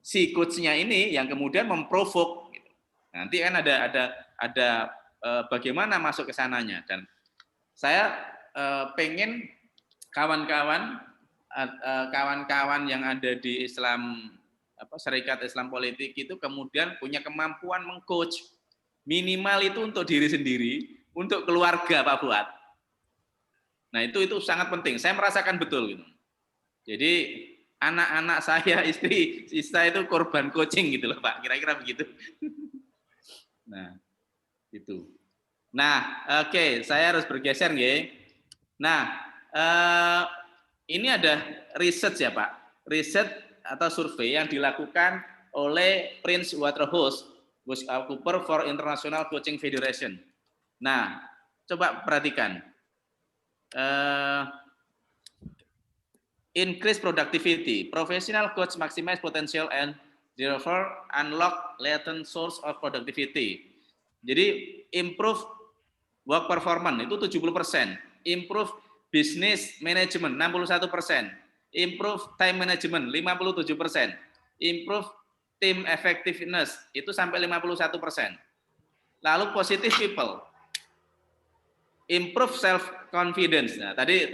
si coach-nya ini yang kemudian memprovok gitu. Nanti kan ada bagaimana masuk ke sananya. Dan saya pengen kawan-kawan yang ada di Serikat Islam Politik itu kemudian punya kemampuan meng-coach, minimal itu untuk diri sendiri, untuk keluarga Pak Fuad. Nah, itu sangat penting. Saya merasakan betul gitu. Jadi anak-anak saya, istri saya itu korban coaching gitu loh Pak, kira-kira begitu. Nah, itu. Nah, oke, saya harus bergeser nggih. Nah, ini ada riset ya Pak, riset atau survei yang dilakukan oleh Prince Waterhouse Cooper for International Coaching Federation. Nah, coba perhatikan. Increase productivity, professional coach maximize potential and therefore unlock latent source of productivity. Jadi improve work performance itu 70%, improve business management 61%, improve time management 57%, improve team effectiveness itu sampai 51%. Lalu positive people, improve self confidence. Nah, tadi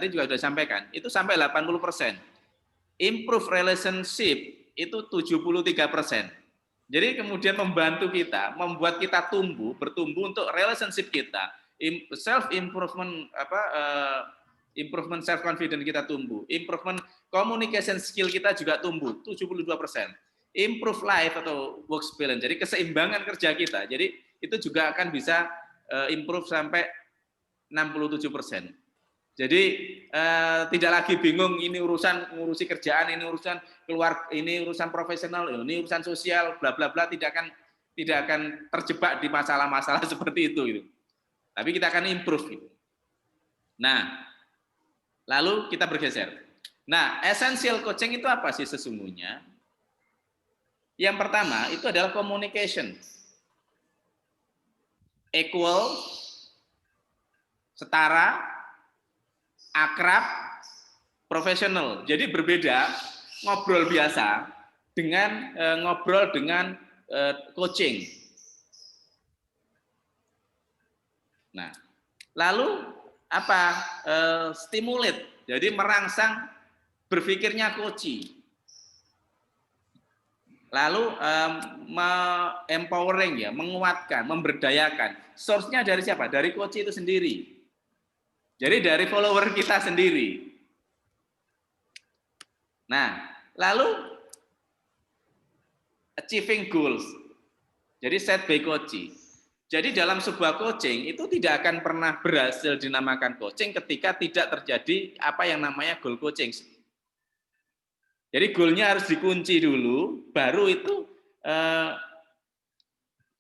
juga sudah sampaikan, itu sampai 80%. Improve relationship itu 73%. Jadi kemudian membantu kita, membuat kita bertumbuh untuk relationship kita, self improvement improvement self confidence kita tumbuh, improvement communication skill kita juga tumbuh 72%. Improve life atau work balance, jadi keseimbangan kerja kita. Jadi itu juga akan bisa improve sampai 67%. Jadi tidak lagi bingung ini ngurusi kerjaan, ini urusan keluarga, ini urusan profesional, ini urusan sosial, bla bla bla, tidak akan terjebak di masalah-masalah seperti itu gitu. Tapi kita akan improve gitu. Nah, lalu kita bergeser. Nah, essential coaching itu apa sih sesungguhnya? Yang pertama itu adalah communication. Equal, setara, akrab, profesional. Jadi berbeda ngobrol biasa dengan ngobrol dengan coaching. Nah, lalu apa? Stimulate. Jadi merangsang berpikirnya coaching. Lalu empowering ya, menguatkan, memberdayakan. Source-nya dari siapa? Dari coach itu sendiri. Jadi dari follower kita sendiri. Nah, lalu achieving goals. Jadi set by coaching. Jadi dalam sebuah coaching itu tidak akan pernah berhasil dinamakan coaching ketika tidak terjadi apa yang namanya goal coaching. Jadi goalnya harus dikunci dulu, baru itu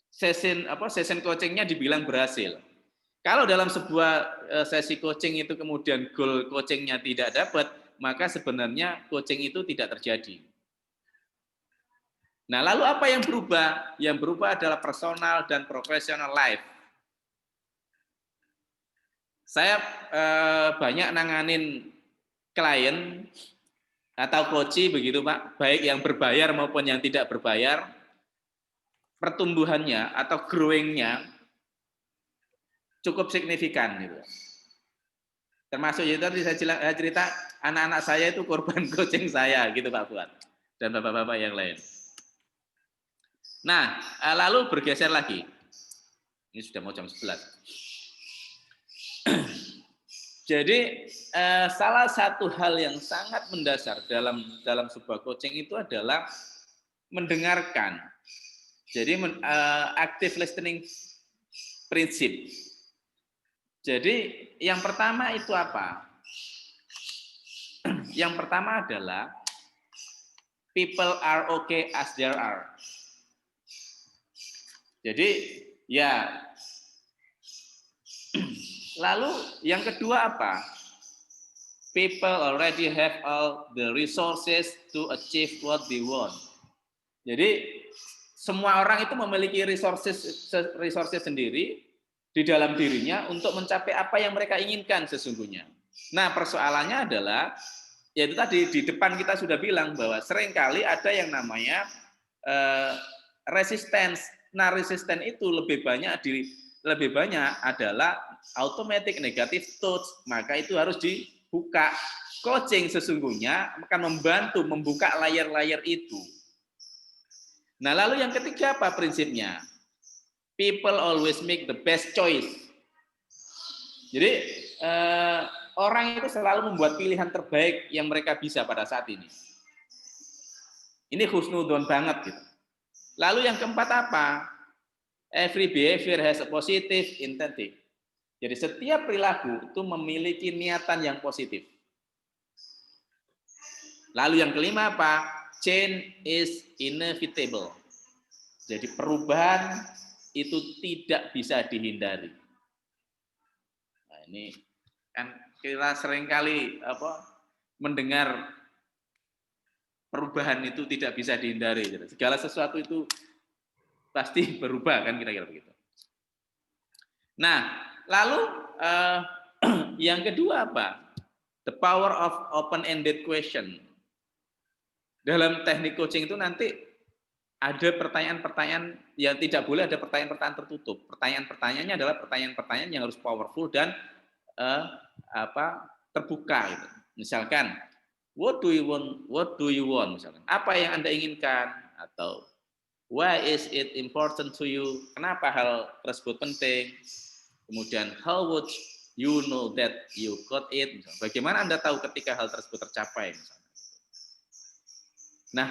session coachingnya dibilang berhasil. Kalau dalam sebuah sesi coaching itu kemudian goal coachingnya tidak dapat, maka sebenarnya coaching itu tidak terjadi. Nah, lalu apa yang berubah? Yang berubah adalah personal dan professional life. Saya banyak nanganin klien atau coach begitu Pak, baik yang berbayar maupun yang tidak berbayar, pertumbuhannya atau growing-nya cukup signifikan gitu. Termasuk itu tadi saya cerita anak-anak saya itu korban coaching saya gitu Pak Fuad dan bapak-bapak yang lain. Nah, lalu bergeser lagi. Ini sudah mau jam 11. Jadi salah satu hal yang sangat mendasar dalam sebuah coaching itu adalah mendengarkan. Jadi active listening prinsip. Jadi yang pertama itu apa? Yang pertama adalah people are okay as there are. Jadi ya, lalu yang kedua apa? People already have all the resources to achieve what they want. Jadi semua orang itu memiliki resources sendiri di dalam dirinya untuk mencapai apa yang mereka inginkan sesungguhnya. Nah, persoalannya adalah yaitu tadi di depan kita sudah bilang bahwa seringkali ada yang namanya resistance. Nah, resisten itu lebih banyak adalah automatic negative thoughts, maka itu harus dibuka. Coaching sesungguhnya akan membantu membuka layar-layar itu. Nah, lalu yang ketiga apa prinsipnya? People always make the best choice. Jadi orang itu selalu membuat pilihan terbaik yang mereka bisa pada saat ini. Ini husnudon banget gitu. Lalu yang keempat apa? Every behavior has a positive intent. Jadi setiap perilaku itu memiliki niatan yang positif. Lalu yang kelima apa? Change is inevitable. Jadi perubahan itu tidak bisa dihindari. Nah, ini kan kita seringkali mendengar perubahan itu tidak bisa dihindari. Segala sesuatu itu pasti berubah kan kira-kira begitu. Nah, lalu yang kedua apa? The power of open-ended question. Dalam teknik coaching itu nanti ada pertanyaan-pertanyaan yang tidak boleh ada pertanyaan-pertanyaan tertutup. Pertanyaan-pertanyaannya adalah pertanyaan-pertanyaan yang harus powerful dan terbuka gitu. Misalkan what do you want misalkan. Apa yang Anda inginkan atau why is it important to you? Kenapa hal tersebut penting? Kemudian how would you know that you got it? Misalkan. Bagaimana Anda tahu ketika hal tersebut tercapai misalkan. Nah,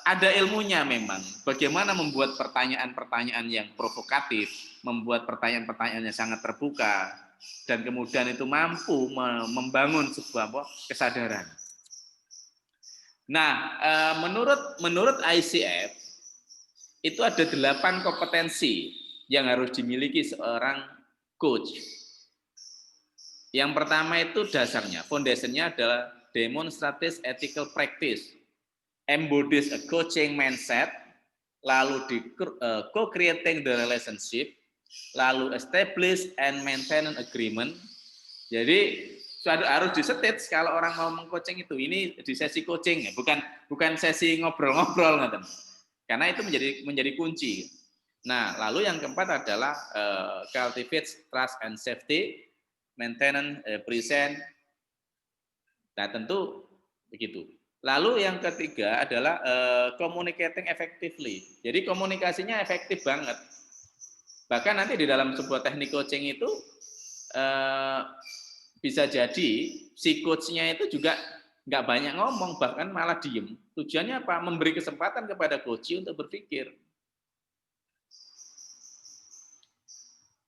ada ilmunya memang. Bagaimana membuat pertanyaan-pertanyaan yang provokatif, membuat pertanyaan-pertanyaan yang sangat terbuka, dan kemudian itu mampu membangun sebuah kesadaran. Nah, menurut ICF itu ada 8 kompetensi yang harus dimiliki seorang coach. Yang pertama itu dasarnya, foundationnya adalah demonstrates ethical practice, embodies a coaching mindset, lalu di co-creating the relationship, lalu establish and maintain an agreement. Jadi harus disetit kalau orang mau mengcoaching itu. Ini di sesi coaching ya, bukan sesi ngobrol-ngobrol ngoten. Karena itu menjadi kunci. Nah, lalu yang keempat adalah cultivate trust and safety, maintenance, present. Nah, tentu begitu. Lalu yang ketiga adalah communicating effectively. Jadi komunikasinya efektif banget. Bahkan nanti di dalam sebuah teknik coaching itu bisa jadi si coach-nya itu juga nggak banyak ngomong, bahkan malah diem. Tujuannya apa? Memberi kesempatan kepada coach untuk berpikir.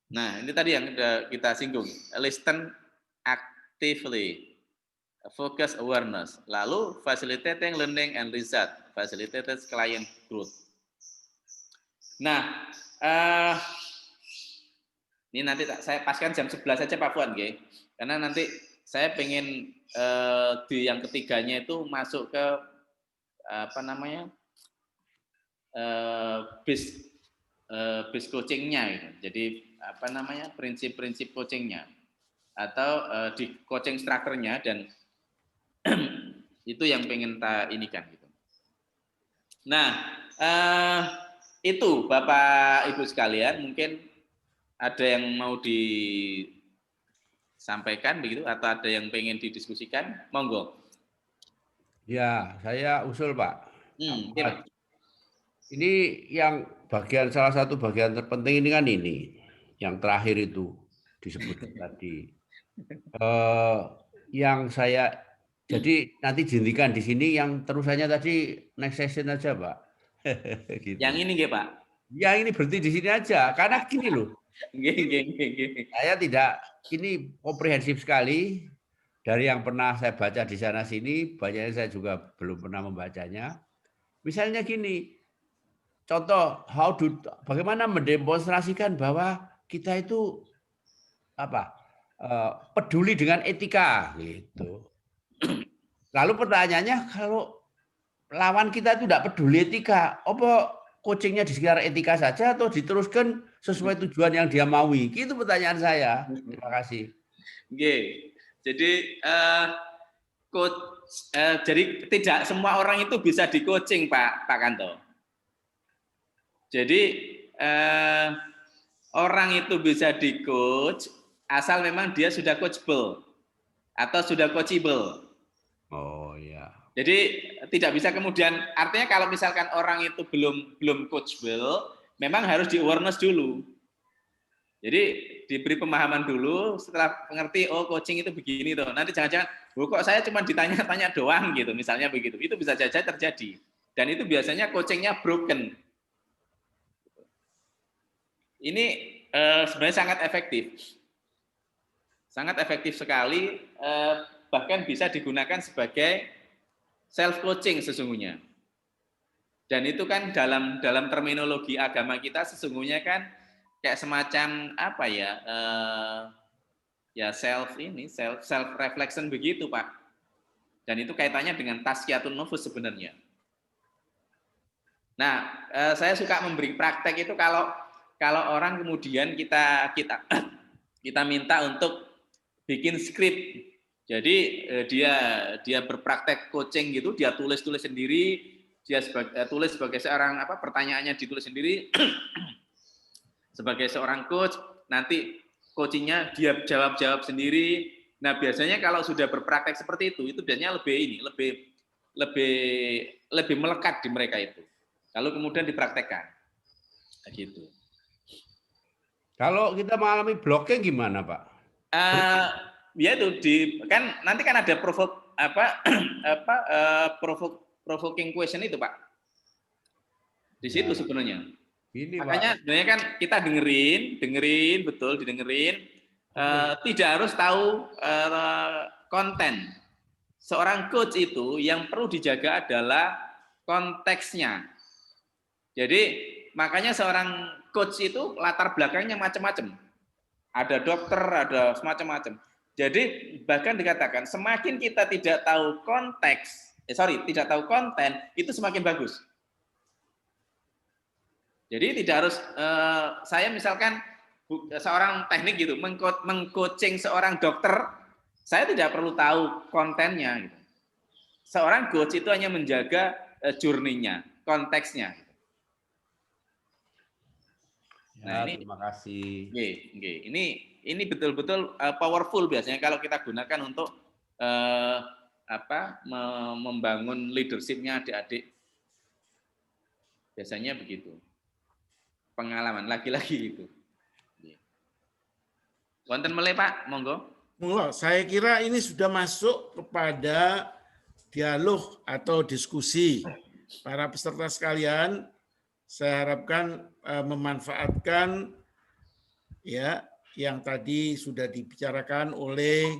Nah, ini tadi yang sudah kita singgung. Listen actively, focus awareness, lalu facilitating learning and result, facilitated client growth. Nah, ini nanti saya paskan jam 11 saja Pak Fuad, nggih. Karena nanti saya pengen di yang ketiganya itu masuk ke apa namanya base coachingnya gitu. Jadi apa namanya prinsip-prinsip coachingnya atau di coaching strukturnya, dan itu yang pengen kita inikan gitu. Nah, itu Bapak Ibu sekalian, mungkin ada yang mau disampaikan begitu atau ada yang pengen didiskusikan, monggo. Ya, saya usul Pak. Oke, Pak. Ini yang salah satu bagian terpenting ini kan ini, yang terakhir itu disebut tadi. Yang saya jadi nanti dihentikan di sini, yang terusannya tadi next session aja Pak. Gitu. Yang ini nggih Pak. Yang ini berhenti di sini aja, karena gini loh. Nggih. Saya tidak, ini komprehensif sekali dari yang pernah saya baca di sana sini, banyaknya saya juga belum pernah membacanya. Misalnya gini, contoh bagaimana mendemonstrasikan bahwa kita itu peduli dengan etika gitu. Lalu pertanyaannya, kalau lawan kita itu tidak peduli etika, apa coachingnya di sekitar etika saja atau diteruskan sesuai tujuan yang dia maui? Itu pertanyaan saya. Terima kasih. Nggih. Jadi jadi tidak semua orang itu bisa di coaching Pak Kanto. Jadi orang itu bisa di coach asal memang dia sudah coachable atau sudah coachable. Oh iya. Jadi tidak bisa kemudian, artinya kalau misalkan orang itu belum coachable, memang harus di awareness dulu. Jadi diberi pemahaman dulu, setelah mengerti oh coaching itu begini tuh. Nanti jangan-jangan, kok saya cuma ditanya-tanya doang gitu, misalnya begitu. Itu bisa saja terjadi. Dan itu biasanya coachingnya broken. Ini sebenarnya sangat efektif. Sangat efektif sekali, bahkan bisa digunakan sebagai self coaching sesungguhnya. Dan itu kan dalam terminologi agama kita sesungguhnya kan kayak semacam apa ya? Ya self reflection begitu, Pak. Dan itu kaitannya dengan tazkiyatun nufus sebenarnya. Nah, saya suka memberi praktek itu kalau orang kemudian kita minta untuk bikin skrip. Jadi dia berpraktek coaching gitu, dia tulis sendiri, dia tulis sebagai seorang pertanyaannya ditulis sendiri sebagai seorang coach, nanti coachingnya dia jawab sendiri. Nah biasanya kalau sudah berpraktek seperti itu biasanya lebih melekat di mereka itu. Kalau kemudian dipraktekkan, gitu. Kalau kita mengalami blocking gimana, Pak? Ya itu nanti kan ada provoking question itu Pak. Di situ sebenarnya. Makanya sebenarnya kan kita dengerin betul didengerin. Tidak harus tahu konten. Seorang coach itu yang perlu dijaga adalah konteksnya. Jadi makanya seorang coach itu latar belakangnya macam-macam. Ada dokter, ada semacam-macam. Jadi bahkan dikatakan semakin kita tidak tahu tidak tahu konten, itu semakin bagus. Jadi tidak harus saya misalkan seorang teknik gitu mengcoaching seorang dokter, saya tidak perlu tahu kontennya. Gitu. Seorang coach itu hanya menjaga journey-nya, konteksnya. Nah, terima kasih. Ini betul-betul powerful biasanya kalau kita gunakan untuk membangun leadership-nya adik-adik. Biasanya begitu. Pengalaman lagi-lagi gitu. Wonten meleh Pak, monggo. Saya kira ini sudah masuk kepada dialog atau diskusi. Para peserta sekalian, saya harapkan memanfaatkan ya yang tadi sudah dibicarakan oleh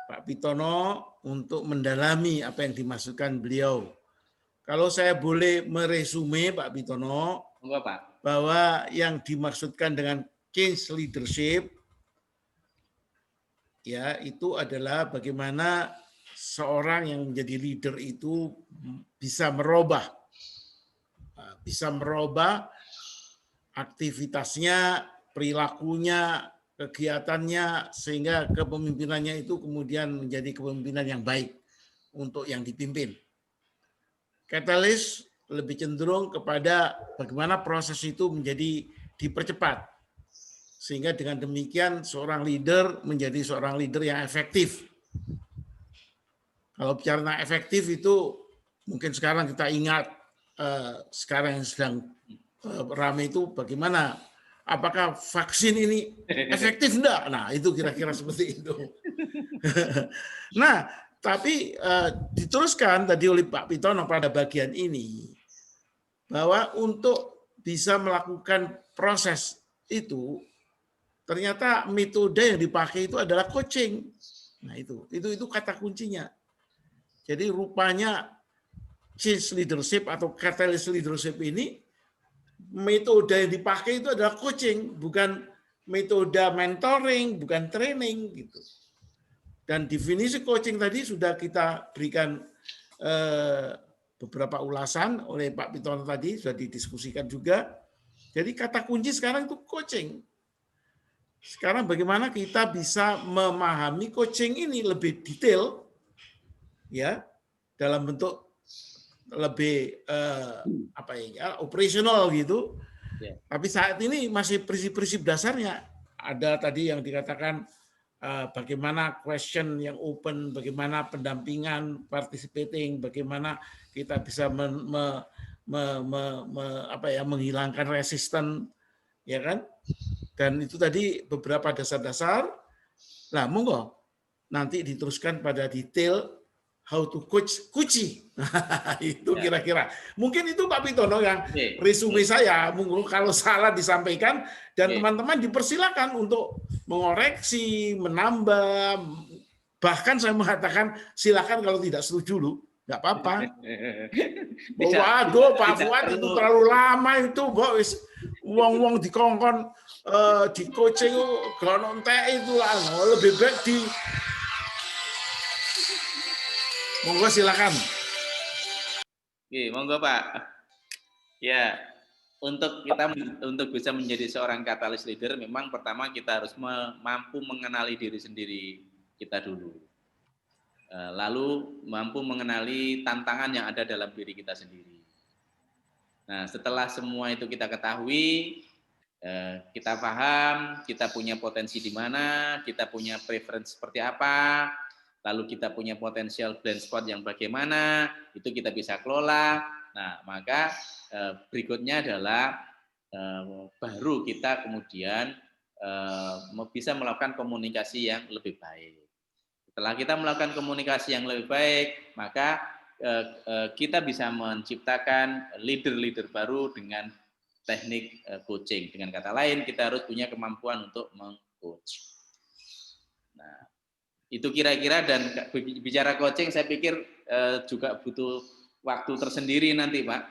Pak Pitono untuk mendalami apa yang dimaksudkan beliau. Kalau saya boleh meresume Pak Pitono, Monggo, Pak. bahwa yang dimaksudkan dengan change leadership ya itu adalah bagaimana seorang yang menjadi leader itu bisa merubah aktivitasnya, perilakunya, kegiatannya sehingga kepemimpinannya itu kemudian menjadi kepemimpinan yang baik untuk yang dipimpin. Katalis lebih cenderung kepada bagaimana proses itu menjadi dipercepat. Sehingga dengan demikian seorang leader menjadi seorang leader yang efektif. Kalau bicara tentang efektif itu mungkin sekarang kita ingat sekarang yang sedang ramai itu bagaimana apakah vaksin ini efektif enggak? Nah, itu kira-kira seperti itu. Nah, tapi diteruskan tadi oleh Pak Pitono pada bagian ini bahwa untuk bisa melakukan proses itu ternyata metode yang dipakai itu adalah coaching. Nah, itu kata kuncinya. Jadi rupanya change leadership atau catalyst leadership ini metode yang dipakai itu adalah coaching, bukan metode mentoring, bukan training gitu. Dan definisi coaching tadi sudah kita berikan beberapa ulasan oleh Pak Pitono tadi, sudah didiskusikan juga. Jadi kata kunci sekarang itu coaching. Sekarang bagaimana kita bisa memahami coaching ini lebih detail, ya, dalam bentuk lebih operasional gitu. Tapi saat ini masih prinsip-prinsip dasarnya. Ada tadi yang dikatakan bagaimana question yang open, bagaimana pendampingan, participating, bagaimana kita bisa menghilangkan resisten, ya kan? Dan itu tadi beberapa dasar-dasar. Nah, monggo nanti diteruskan pada detail how to coach kuci. Itu kira-kira. Mungkin itu Pak Pitono yang resume saya. Mungkin kalau salah disampaikan dan teman-teman dipersilakan untuk mengoreksi, menambah. Bahkan saya mengatakan silakan kalau tidak setuju lu, nggak apa-apa. Waduh, Pak Fuad itu terlalu lama itu, bos. Uang-uang dikongkon di coaching gak itu lah, lebih baik di monggo silakan. Oke, monggo Pak. Ya, untuk bisa menjadi seorang katalis leader, memang pertama kita harus mampu mengenali diri sendiri kita dulu. Lalu mampu mengenali tantangan yang ada dalam diri kita sendiri. Nah, setelah semua itu kita ketahui, kita paham, kita punya potensi di mana, kita punya preference seperti apa, lalu kita punya potensial blind spot yang bagaimana, itu kita bisa kelola. Nah, maka berikutnya adalah baru kita kemudian bisa melakukan komunikasi yang lebih baik. Setelah kita melakukan komunikasi yang lebih baik, maka kita bisa menciptakan leader-leader baru dengan teknik coaching. Dengan kata lain, kita harus punya kemampuan untuk meng-coach. Nah, itu kira-kira, dan bicara coaching saya pikir juga butuh waktu tersendiri nanti, Pak.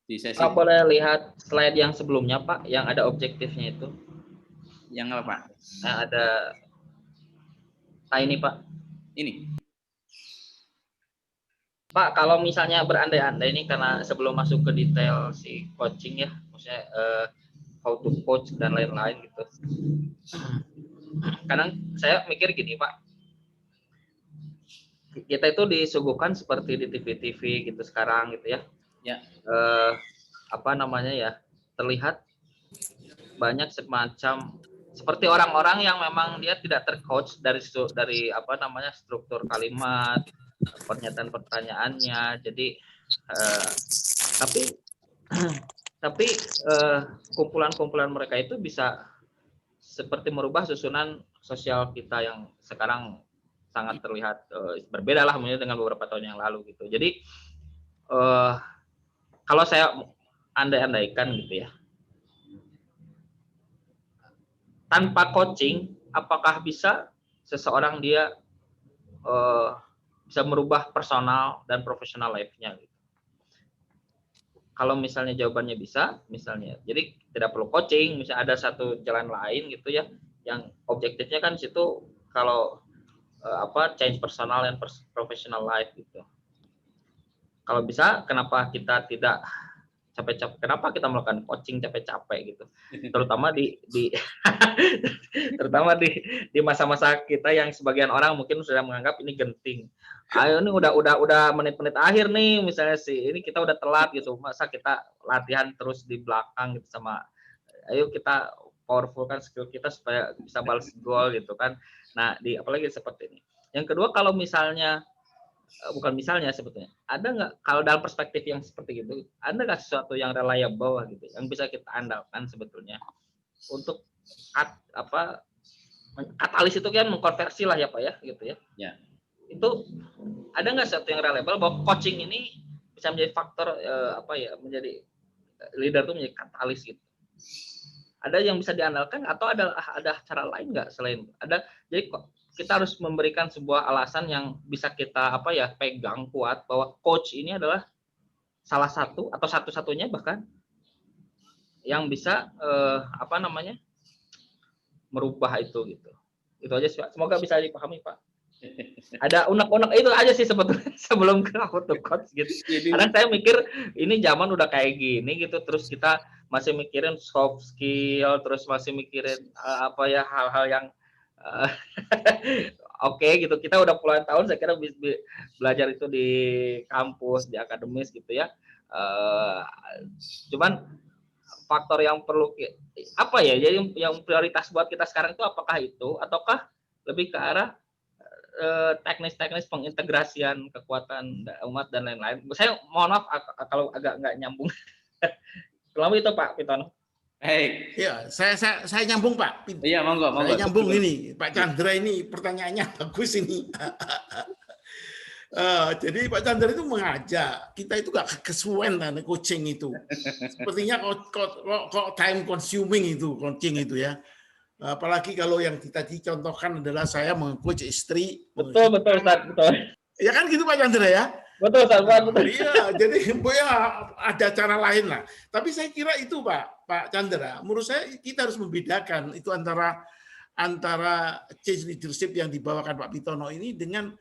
Di sesi. Pak, boleh lihat slide yang sebelumnya, Pak, yang ada objektifnya itu. Yang apa, Pak? Nah, ada ini, Pak. Ini. Pak, kalau misalnya berandai-andai ini, karena sebelum masuk ke detail si coaching ya, maksudnya how to coach dan lain-lain gitu. Kadang saya mikir gini, Pak, kita itu disuguhkan seperti di TV-TV gitu sekarang gitu ya. Ya. Terlihat banyak semacam seperti orang-orang yang memang dia tidak tercoach dari struktur kalimat, pernyataan pertanyaannya. Jadi tapi kumpulan-kumpulan mereka itu bisa seperti merubah susunan sosial kita yang sekarang sangat terlihat berbeda lah mungkin dengan beberapa tahun yang lalu gitu. Jadi kalau saya andai-andaikan gitu ya, tanpa coaching, apakah bisa seseorang dia bisa merubah personal dan profesional life-nya? Gitu. Kalau misalnya jawabannya bisa, misalnya, jadi tidak perlu coaching, misalnya ada satu jalan lain gitu ya, yang objektifnya kan situ kalau change personal dan professional life gitu. Kalau bisa, kenapa kita tidak capek-capek? Kenapa kita melakukan coaching capek-capek gitu? Terutama terutama di masa-masa kita yang sebagian orang mungkin sudah menganggap ini genting. Ayo ini udah menit-menit akhir nih, misalnya sih ini kita udah telat gitu, masa kita latihan terus di belakang gitu sama, ayo kita powerful kan skill kita supaya bisa balas gol gitu kan. Nah apalagi seperti ini. Yang kedua, kalau misalnya bukan misalnya sebetulnya, ada nggak kalau dalam perspektif yang seperti itu, ada nggak sesuatu yang reliable gitu yang bisa kita andalkan sebetulnya untuk katalis itu kan mengkonversi lah ya Pak ya gitu ya. Ya. Itu ada nggak sesuatu yang reliable bahwa coaching ini bisa menjadi faktor menjadi leader itu menjadi katalis gitu. Ada yang bisa diandalkan atau ada cara lain nggak selain ada? Jadi kita harus memberikan sebuah alasan yang bisa kita pegang kuat bahwa coach ini adalah salah satu atau satu-satunya bahkan yang bisa merubah itu gitu. Itu aja sih Pak. Semoga bisa dipahami Pak. Ada unek-unek itu aja sih sebetulnya sebelum ke how to coach gitu. Karena saya mikir ini zaman udah kayak gini gitu, terus kita masih mikirin soft skill, terus masih mikirin hal-hal yang oke gitu. Kita udah puluhan tahun saya kira belajar itu di kampus, di akademis gitu ya. Cuman faktor yang perlu jadi yang prioritas buat kita sekarang itu apakah itu ataukah lebih ke arah teknis-teknis pengintegrasian kekuatan umat dan lain-lain. Saya mohon maaf kalau agak nggak nyambung. Kalau itu Pak Pitono. Baik. Ya, saya nyambung Pak. Iya, monggo. Saya nyambung ini, Pak Chandra ini pertanyaannya bagus ini. Jadi Pak Chandra itu mengajak kita itu gak kesuwen kan coaching itu. Sepertinya kok time consuming itu coaching itu ya. Apalagi kalau yang tadi contohkan adalah saya meng-coach istri. Betul Ustaz, betul. Ya kan gitu Pak Chandra ya? Betul Ustaz, betul. Iya, jadi ada cara lain lah. Tapi saya kira itu Pak Chandra, menurut saya kita harus membedakan itu antara change leadership yang dibawakan Pak Pitono ini dengan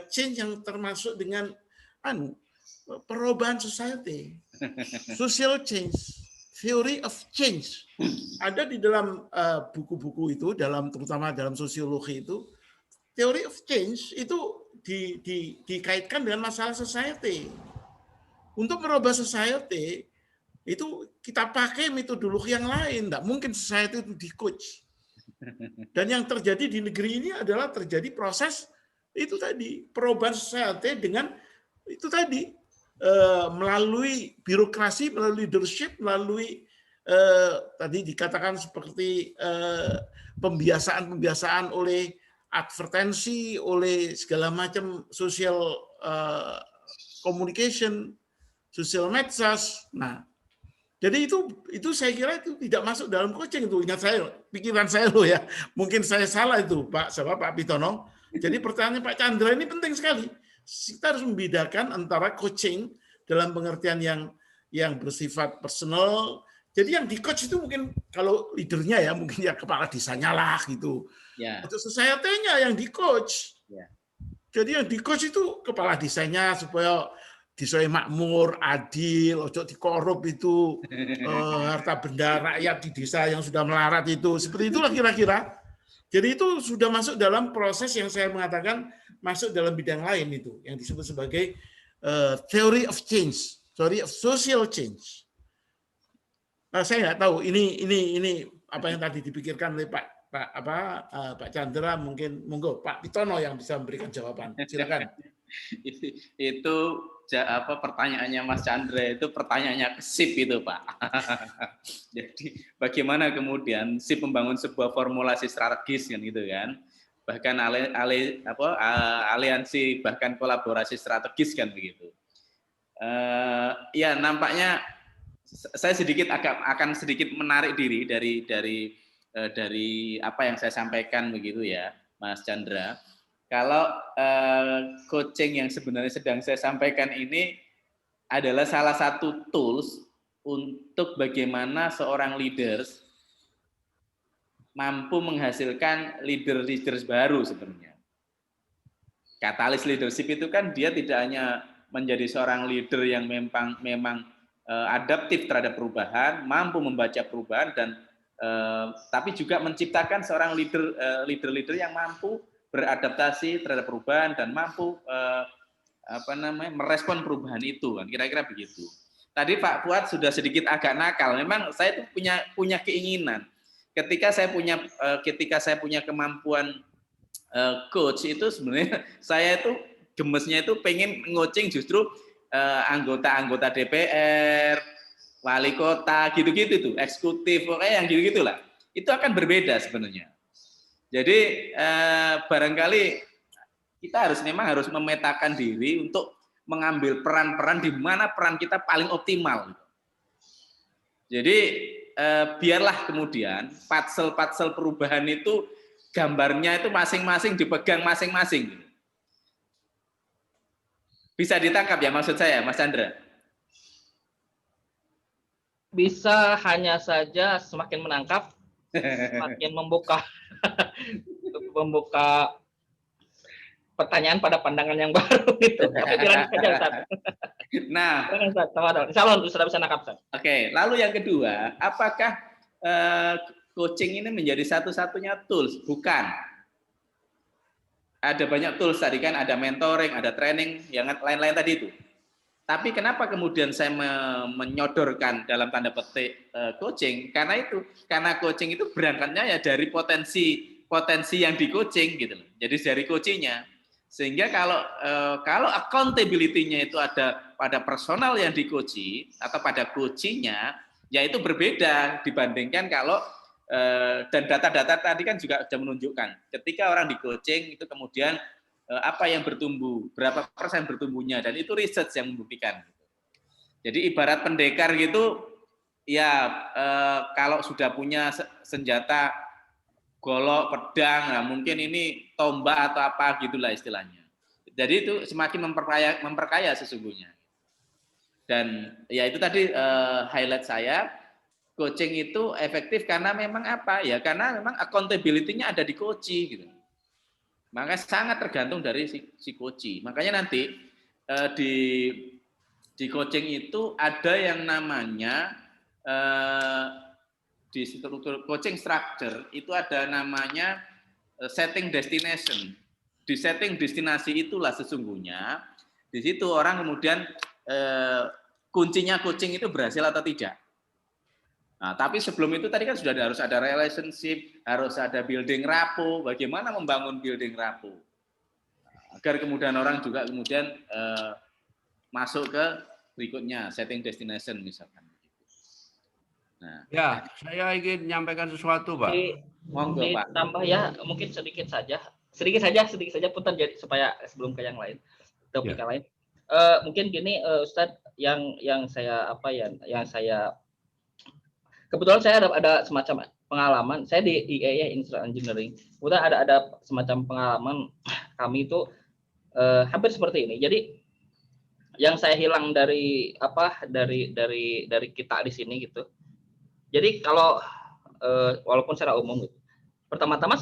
change yang termasuk dengan perubahan society, social change. Theory of change ada di dalam buku-buku itu, terutama dalam sosiologi itu, theory of change itu dikaitkan dengan masalah society. Untuk merubah society itu kita pakai metodologi yang lain, tidak mungkin society itu di-coach. Dan yang terjadi di negeri ini adalah terjadi proses itu tadi, perubahan society dengan itu tadi. Melalui birokrasi, melalui leadership, melalui tadi dikatakan seperti pembiasaan oleh advertensi, oleh segala macam social communication, social medsos. Nah, jadi itu saya kira itu tidak masuk dalam coaching itu. Ingat saya, pikiran saya loh ya. Mungkin saya salah itu Pak Pitono. Jadi pertanyaan Pak Chandra ini penting sekali. Kita harus membedakan antara coaching dalam pengertian yang bersifat personal. Jadi yang di coach itu mungkin kalau leadernya ya mungkin ya kepala desanya lah gitu. Ya. Untuk society-nya yang di coach. Ya. Jadi yang di coach itu kepala desanya supaya desanya makmur, adil, ojo dikorup itu harta benda rakyat di desa yang sudah melarat itu. Seperti itulah kira-kira. Jadi itu sudah masuk dalam proses yang saya mengatakan masuk dalam bidang lain itu yang disebut sebagai theory of change, theory of social change. Saya nggak tahu ini apa yang tadi dipikirkan oleh Pak Chandra, mungkin monggo Pak Pitono yang bisa memberikan jawaban. Silakan. Itu pertanyaannya Mas Chandra itu pertanyaannya SIP itu Pak. Jadi bagaimana kemudian SIP membangun sebuah formulasi strategis kan gitu kan. bahkan aliansi bahkan kolaborasi strategis kan begitu. Ya nampaknya saya akan sedikit menarik diri dari apa yang saya sampaikan begitu ya, Mas Chandra. Kalau coaching yang sebenarnya sedang saya sampaikan ini adalah salah satu tools untuk bagaimana seorang leaders mampu menghasilkan leaders baru sebenarnya. Katalis leadership itu kan dia tidak hanya menjadi seorang leader yang memang adaptif terhadap perubahan, mampu membaca perubahan dan tapi juga menciptakan seorang leader yang mampu beradaptasi terhadap perubahan dan mampu merespon perubahan itu kan, kira-kira begitu. Tadi Pak Fuad sudah sedikit agak nakal. Memang saya itu punya keinginan. Ketika saya punya kemampuan coach itu sebenarnya saya itu gemesnya itu pengen coaching justru anggota-anggota DPR, wali kota, gitu-gitu tuh, eksekutif, pokoknya yang gitu-gitulah. Itu akan berbeda sebenarnya. Jadi barangkali kita memang harus memetakan diri untuk mengambil peran-peran di mana peran kita paling optimal. Jadi biarlah kemudian patsel-patsel perubahan itu gambarnya itu masing-masing dipegang masing-masing. Bisa ditangkap ya maksud saya, Mas Chandra? Bisa, hanya saja semakin menangkap, semakin membuka pertanyaan pada pandangan yang baru gitu. Tapi dilanjut saja, Ustaz. Nah, insya Allah sudah bisa nangkap, Ustaz. Oke, lalu yang kedua, apakah coaching ini menjadi satu-satunya tools? Bukan. Ada banyak tools tadi kan, ada mentoring, ada training, yang lain-lain tadi itu. Tapi kenapa kemudian saya menyodorkan dalam tanda petik coaching? Karena coaching itu berangkatnya ya dari potensi yang di coaching gitu loh. Jadi dari coachingnya. Sehingga kalau accountability-nya itu ada pada personal yang di coaching atau pada coaching-nya, ya itu berbeda dibandingkan kalau dan data-data tadi kan juga sudah menunjukkan ketika orang di coaching itu kemudian apa yang bertumbuh, berapa persen bertumbuhnya, dan itu research yang membuktikan. Jadi ibarat pendekar gitu, ya kalau sudah punya senjata golok, pedang, nah mungkin ini tombak atau apa gitulah istilahnya. Jadi itu semakin memperkaya sesungguhnya. Dan ya itu tadi highlight saya, coaching itu efektif karena memang apa ya? Karena memang accountability-nya ada di coaching gitu. Maka sangat tergantung dari si coaching. Makanya nanti di coaching itu ada yang namanya di struktur coaching structure itu ada namanya setting destination. Di setting destinasi itulah sesungguhnya di situ orang kemudian kuncinya coaching itu berhasil atau tidak. Nah, tapi sebelum itu tadi kan sudah harus ada relationship, harus ada building rapport, bagaimana membangun building rapport. Agar kemudian orang juga kemudian masuk ke berikutnya, setting destination misalkan. Nah, ya, saya ingin menyampaikan sesuatu, Pak. Monggo, Pak. Tambah ya, mungkin sedikit saja punten jadi supaya sebelum ke yang lain, topik yang lain. Mungkin gini, Ustadz, yang saya kebetulan saya ada semacam pengalaman, saya di IE ya, Industrial Engineering. Kemudian ada semacam pengalaman kami itu hampir seperti ini. Jadi yang saya hilang dari kita di sini gitu. Jadi kalau walaupun secara umum gitu. Pertama-tama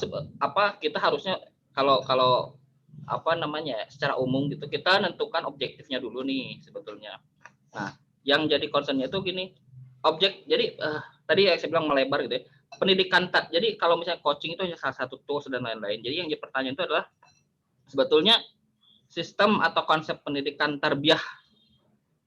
kita harusnya kalau secara umum gitu kita nentukan objektifnya dulu nih sebetulnya. Nah, yang jadi concern-nya itu gini, jadi tadi yang saya bilang melebar gitu ya. Pendidikan jadi kalau misalnya coaching itu hanya salah satu tools dan lain-lain. Jadi yang jadi pertanyaan itu adalah sebetulnya sistem atau konsep pendidikan tarbiyah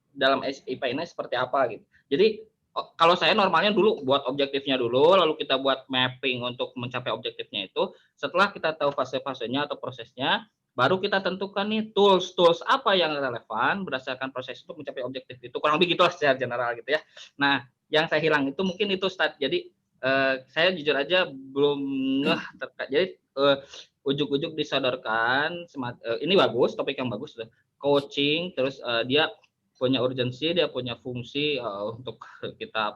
dalam IPA ini seperti apa gitu. Jadi kalau saya normalnya dulu buat objektifnya dulu, lalu kita buat mapping untuk mencapai objektifnya itu. Setelah kita tahu fase-fasenya atau prosesnya, baru kita tentukan nih tools apa yang relevan berdasarkan proses itu mencapai objektif itu. Kurang lebih gitulah secara general gitu ya. Nah, yang saya hilang itu mungkin itu start. Jadi saya jujur aja belum ngeh terkait. Jadi ujuk-ujuk disodorkan ini bagus, topik yang bagus, coaching, terus dia punya urgensi, dia punya fungsi untuk kita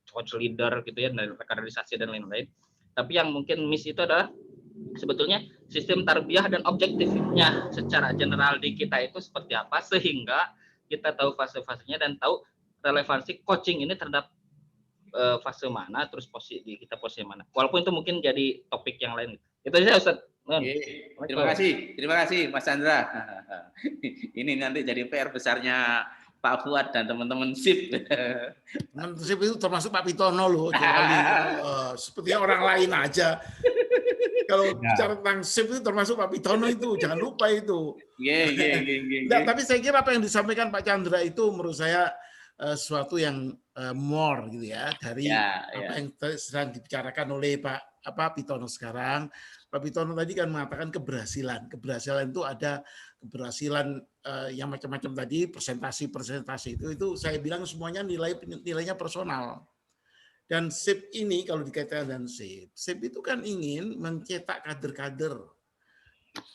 coach leader gitu ya, dari kaderisasi dan lain-lain. Tapi yang mungkin miss itu adalah sebetulnya sistem tarbiyah dan objektifnya secara general di kita itu seperti apa, sehingga kita tahu fase-fasenya dan tahu relevansi coaching ini terhadap fase mana, terus posisi mana. Walaupun itu mungkin jadi topik yang lain. Itu saja Ustaz. Terima kasih Mas Chandra. Ini nanti jadi PR besarnya Pak Fuad dan teman-teman SIP. Teman SIP itu termasuk Pak Pitono loh, seperti orang lain aja. Kalau bicara tentang SIP itu termasuk Pak Pitono itu, jangan lupa itu. Tapi saya kira apa yang disampaikan Pak Chandra itu menurut saya sesuatu yang more gitu ya dari apa yang sedang dibicarakan oleh Pak Pitono sekarang. Pak Pitono tadi kan mengatakan keberhasilan itu ada keberhasilan yang macam-macam tadi, presentasi itu saya bilang semuanya nilainya personal. Dan SIP ini kalau dikaitkan dengan SIP itu kan ingin mencetak kader-kader.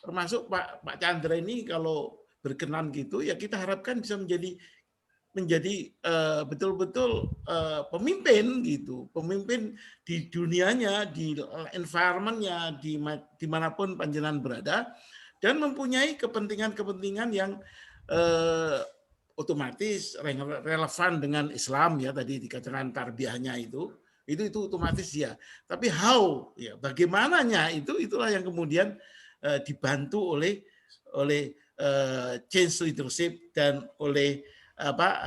Termasuk Pak Chandra ini kalau berkenan gitu ya kita harapkan bisa menjadi betul-betul pemimpin gitu, pemimpin di dunianya, di environment-nya, dimanapun panjenengan berada, dan mempunyai kepentingan-kepentingan yang otomatis relevan dengan Islam ya, tadi dikatakan tarbiyahnya itu otomatis ya. Tapi how ya, bagaimananya itulah yang kemudian dibantu oleh change leadership dan oleh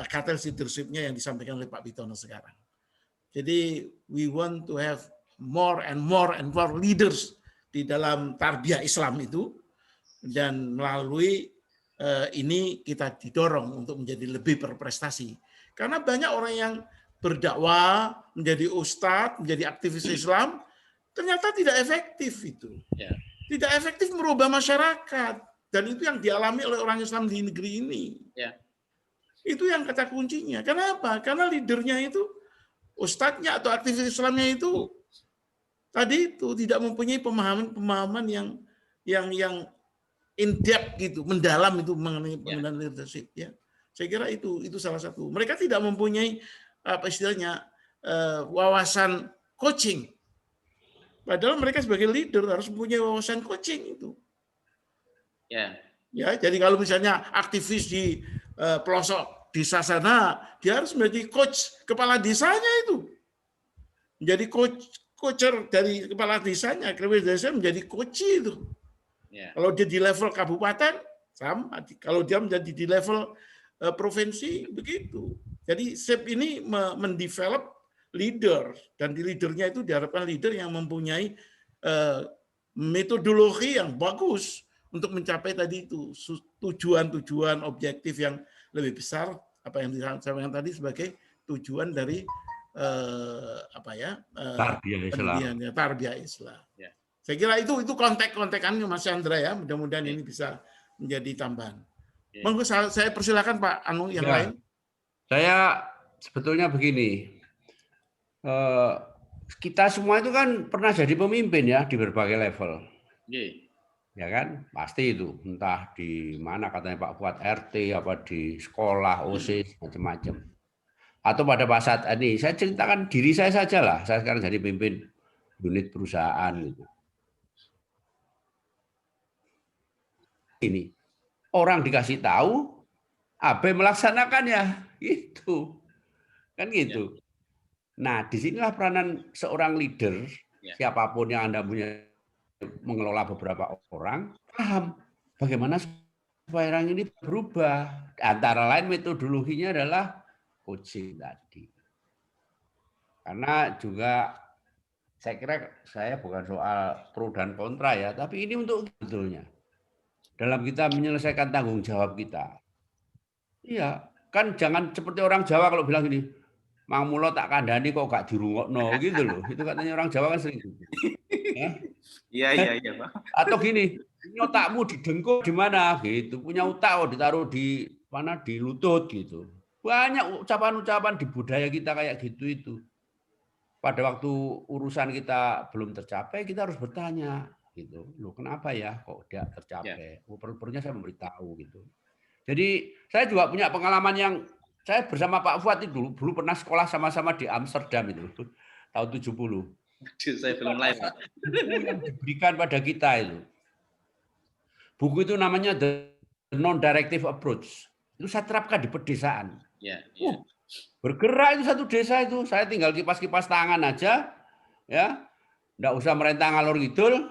catalyst leadership-nya yang disampaikan oleh Pak Pitono sekarang. Jadi we want to have more and more leaders di dalam tarbiyah Islam itu, dan melalui ini kita didorong untuk menjadi lebih berprestasi. Karena banyak orang yang berdakwah, menjadi ustadz, menjadi aktivis Islam, ternyata tidak efektif itu. Tidak efektif merubah masyarakat. Dan itu yang dialami oleh orang Islam di negeri ini. Itu yang kata kuncinya. Kenapa? Karena leadernya itu, ustadznya atau aktivis Islamnya itu tadi itu tidak mempunyai pemahaman yang in depth gitu, mendalam itu mengenai penggunaan leadership ya. Saya kira itu salah satu. Mereka tidak mempunyai apa istilahnya wawasan coaching. Padahal mereka sebagai leader harus mempunyai wawasan coaching itu. Ya, jadi kalau misalnya aktivis di pelosok desa sana, dia harus menjadi coach kepala desanya itu. Menjadi coacher dari kepala desanya, kepala desa menjadi coach itu. Kalau dia di level kabupaten, sama. Kalau dia menjadi di level provinsi, begitu. Jadi SIP ini mendevelop leader, dan di leadernya itu diharapkan leader yang mempunyai metodologi yang bagus untuk mencapai tadi itu tujuan-tujuan objektif yang lebih besar, apa yang disampaikan tadi sebagai tujuan dari tarbiyah Islam. Saya kira itu kontek-kontekannya Mas Chandra ya. Mudah-mudahan ini bisa menjadi tambahan. Monggo saya persilakan Pak Anu yang lain. Saya sebetulnya begini. Kita semua itu kan pernah jadi pemimpin ya di berbagai level. Ya kan? Pasti itu. Entah di mana katanya Pak Fuad RT, apa di sekolah, OSIS, macam-macam. Atau pada saat ini, saya ceritakan diri saya saja lah. Saya sekarang jadi pemimpin unit perusahaan gitu. Ini orang dikasih tahu, AB melaksanakannya, gitu, kan gitu. Nah, disinilah peranan seorang leader, siapapun yang Anda punya mengelola beberapa orang, paham bagaimana supaya orang ini berubah. Antara lain metodologinya adalah coaching tadi. Karena juga saya kira saya bukan soal pro dan kontra ya, tapi ini untuk betulnya. Dalam kita menyelesaikan tanggung jawab kita. Iya, kan jangan seperti orang Jawa kalau bilang gini, Mang Mulo tak kandhani kok gak dirungokno gitu loh. Itu katanya orang Jawa kan sering gitu. Iya, Pak. Atau gini, otakmu didengkul di mana gitu. Punya otak ditaruh di mana, di lutut gitu. Banyak ucapan-ucapan di budaya kita kayak gitu itu. Pada waktu urusan kita belum tercapai, kita harus bertanya gitu. Loh kenapa ya kok tidak tercapai? Perlunya saya memberitahu gitu. Jadi saya juga punya pengalaman yang saya bersama Pak Fuad itu dulu pernah sekolah sama-sama di Amsterdam itu tahun 70. Saya belum lahir. Buku yang diberikan pada kita itu. Buku itu namanya The Non-Directive Approach. Itu saya terapkan di pedesaan. Ya. Bergerak itu satu desa itu. Saya tinggal kipas-kipas tangan aja, ya, nggak usah merentang ngalor ngidul.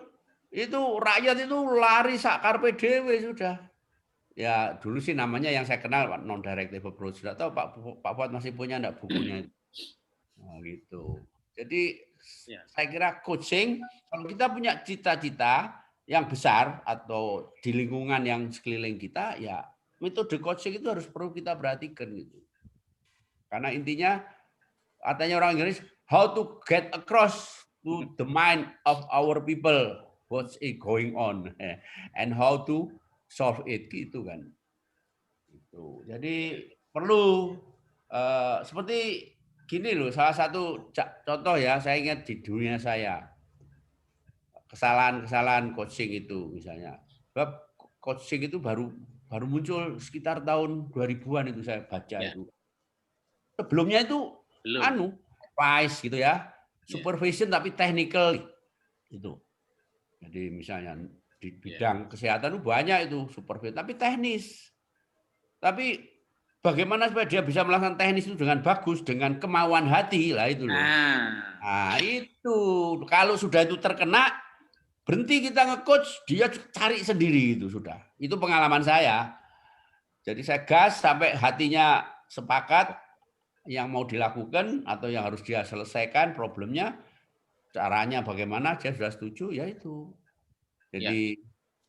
Itu rakyat itu lari sak karpe dewe sudah. Ya dulu sih namanya yang saya kenal Non-Directive Approach. Tidak tahu Pak Fuad masih punya enggak bukunya itu. Nah, gitu. Jadi saya kira coaching, kalau kita punya cita-cita yang besar atau di lingkungan yang sekeliling kita, ya metode coaching itu harus perlu kita perhatikan gitu. Karena intinya katanya orang Inggris, how to get across to the mind of our people what's it going on and how to solve it gitu kan. Gitu. Jadi perlu seperti gini loh, salah satu contoh ya, saya ingat di dunia saya kesalahan coaching itu misalnya. Sebab coaching itu baru muncul sekitar tahun 2000-an itu saya baca itu. Sebelumnya itu advice gitu ya, supervision tapi technical itu. Jadi misalnya di bidang kesehatan itu banyak itu supervision tapi teknis. Tapi bagaimana supaya dia bisa melakukan teknis itu dengan bagus, dengan kemauan hati lah itu loh. Nah itu kalau sudah itu terkena, berhenti kita nge-coach, dia cari sendiri itu sudah. Itu pengalaman saya. Jadi saya gas sampai hatinya sepakat yang mau dilakukan atau yang harus dia selesaikan problemnya, caranya bagaimana dia sudah setuju, ya itu. Jadi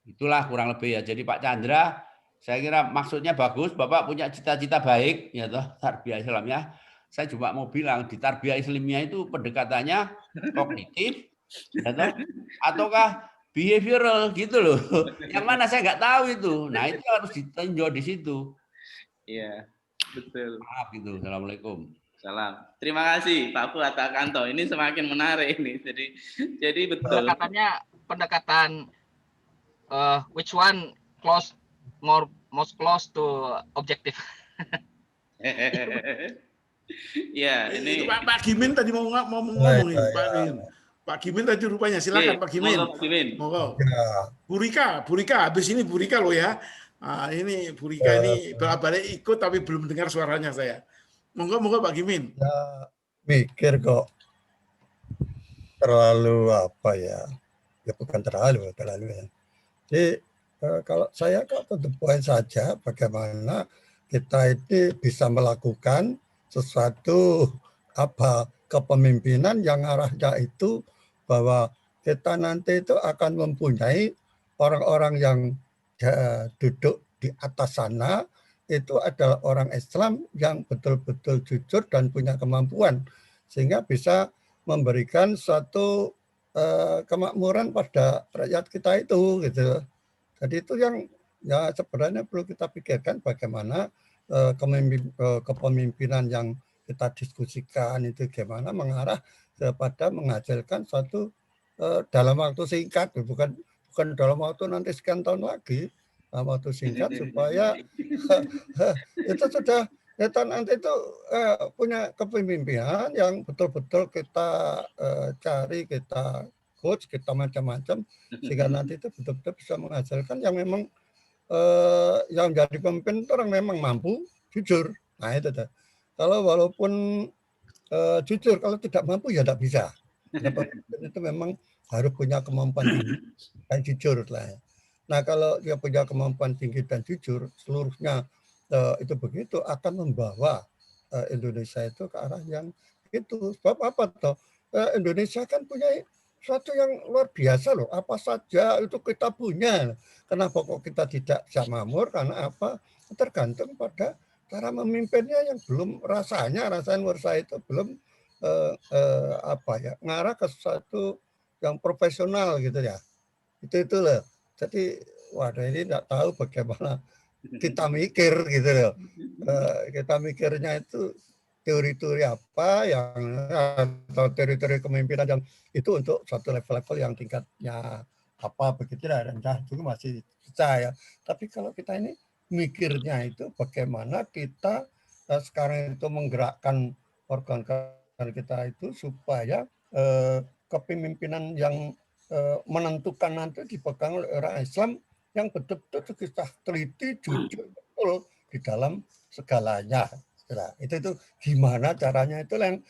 itulah kurang lebih ya. Jadi Pak Chandra, saya kira maksudnya bagus, Bapak punya cita-cita baik, ya toh, tarbiyah Islamnya. Saya cuma mau bilang di tarbiyah Islamnya itu pendekatannya kognitif, ya toh, ataukah behavioral gitu loh. Yang mana saya nggak tahu itu. Nah itu harus ditinjau di situ. Iya, betul. Maaf gitu. Assalamualaikum. Salam. Terima kasih Pak Fuad Kanto. Ini semakin menarik ini. Jadi betul. Pendekatan which one most close to objective. Ya, ini Pak Gimin tadi mau ngomong ini, Pak Gimin. Pak Gimin tadi rupanya, silakan Pak Gimin. Monggo. Burika, habis ini Burika loh ya. Nah, ini Burika ini balik ikut tapi belum dengar suaranya saya. Monggo Pak Gimin. Ya, mikir kok terlalu apa ya? Ya bukan terlalu ya. Jadi kalau saya kok to the point saja, bagaimana kita ini bisa melakukan sesuatu kepemimpinan yang arahnya itu bahwa kita nanti itu akan mempunyai orang-orang yang duduk di atas sana itu adalah orang Islam yang betul-betul jujur dan punya kemampuan sehingga bisa memberikan suatu kemakmuran pada rakyat kita itu gitu. Jadi itu yang ya sebenarnya perlu kita pikirkan bagaimana kepemimpinan yang kita diskusikan itu gimana mengarah kepada menghasilkan suatu dalam waktu singkat, bukan dalam waktu nanti sekian tahun lagi, dalam waktu singkat supaya itu sudah kita nanti itu punya kepemimpinan yang betul-betul kita cari, kita coach, kita macam-macam sehingga nanti itu betul-betul bisa menghasilkan yang memang yang jadi pemimpin itu orang memang mampu, jujur. Nah itu tuh. Kalau walaupun jujur, kalau tidak mampu ya tidak bisa. Pemimpin itu memang harus punya kemampuan tinggi dan jujur lah. Nah kalau dia punya kemampuan tinggi dan jujur, seluruhnya itu begitu akan membawa Indonesia itu ke arah yang itu. Sebab apa toh? Indonesia kan punya sesuatu yang luar biasa loh. Apa saja itu kita punya. Kenapa kok kita tidak bisa makmur? Karena apa? Tergantung pada cara memimpinnya yang belum rasanya luar saya itu belum ngarah ke sesuatu yang profesional gitu ya. Itu loh. Jadi waduh ini tidak tahu bagaimana kita mikir gitu loh. Kita mikirnya itu teori-teori apa yang atau teori-teori kepemimpinan yang itu untuk suatu level-level yang tingkatnya apa begitu dan itu masih percaya. Tapi kalau kita ini mikirnya itu bagaimana kita sekarang itu menggerakkan organ kita itu supaya kepemimpinan yang menentukan nanti dipegang oleh orang Islam yang betul-betul kita teliti, jujur, betul di dalam segalanya. Nah, itu gimana caranya itu yang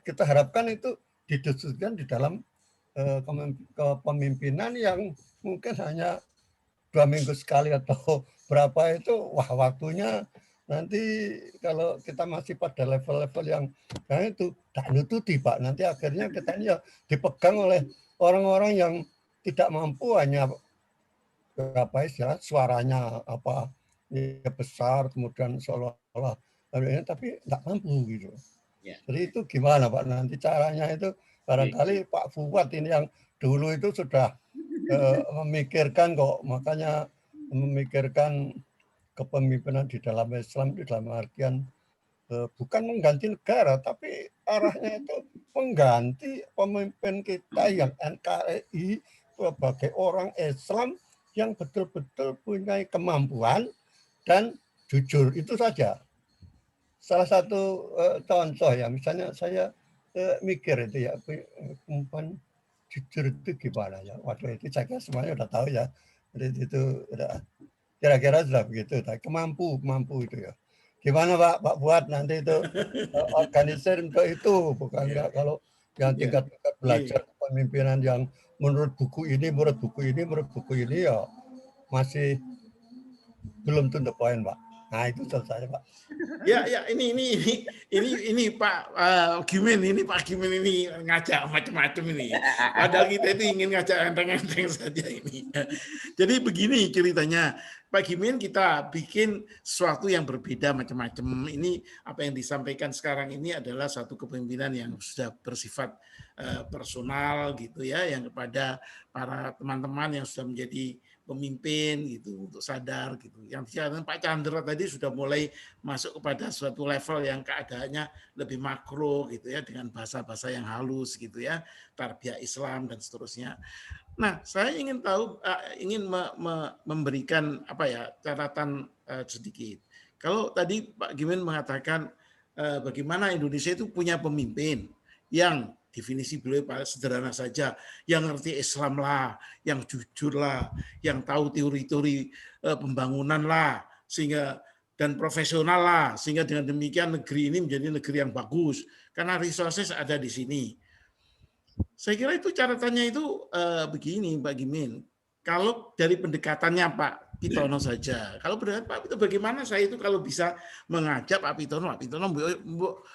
kita harapkan itu didiskusikan di dalam kepemimpinan yang mungkin hanya 2 minggu sekali atau berapa itu, wah waktunya nanti kalau kita masih pada level-level yang itu tak nututi Pak, nanti akhirnya kita ini ya dipegang oleh orang-orang yang tidak mampu, hanya berapa istilah suaranya apa ya besar, kemudian seolah-olah tapi nggak mampu gitu. Ya. Jadi itu gimana Pak nanti caranya itu, barangkali Pak Fuad ini yang dulu itu sudah memikirkan kok, makanya memikirkan kepemimpinan di dalam Islam di dalam artian bukan mengganti negara, tapi arahnya itu mengganti pemimpin kita yang NKRI sebagai orang Islam yang betul-betul punya kemampuan dan jujur, itu saja. Salah satu contoh ya, misalnya saya mikir itu ya, kemampuan jujur itu gimana ya. Waduh itu saya kira semuanya udah tahu ya. Jadi itu udah kira-kira sudah begitu. Kemampu itu ya. Gimana Pak Fuad nanti itu organisir untuk itu, bukan enggak kalau yang tingkat belajar kepemimpinan yang menurut buku ini ya masih belum to the point Pak. Nah itu selesai Pak. Ya ini Pak Gimin ini ngajak macam-macam ini. Padahal kita itu ingin ngajak enteng-enteng saja ini. Jadi begini ceritanya, Pak Gimin, kita bikin sesuatu yang berbeda macam-macam. Ini apa yang disampaikan sekarang ini adalah satu kepemimpinan yang sudah bersifat personal gitu ya, yang kepada para teman-teman yang sudah menjadi pemimpin gitu untuk sadar gitu. Yang dikatakan Pak Chandra tadi sudah mulai masuk kepada suatu level yang keadaannya lebih makro gitu ya, dengan bahasa-bahasa yang halus gitu ya, tarbiyah Islam dan seterusnya. Nah, saya ingin tahu, ingin memberikan apa ya catatan sedikit. Kalau tadi Pak Gimin mengatakan bagaimana Indonesia itu punya pemimpin yang definisi beliau paling sederhana saja, yang ngerti Islam lah, yang jujur lah, yang tahu teori-teori pembangunan lah, sehingga dan profesional lah, sehingga dengan demikian negeri ini menjadi negeri yang bagus karena resources ada di sini. Saya kira itu catatannya itu begini Pak Gimin. Kalau dari pendekatannya Pak Pitono saja, kalau pendekatan Pak Pitono bagaimana saya itu kalau bisa mengajak Pak Pitono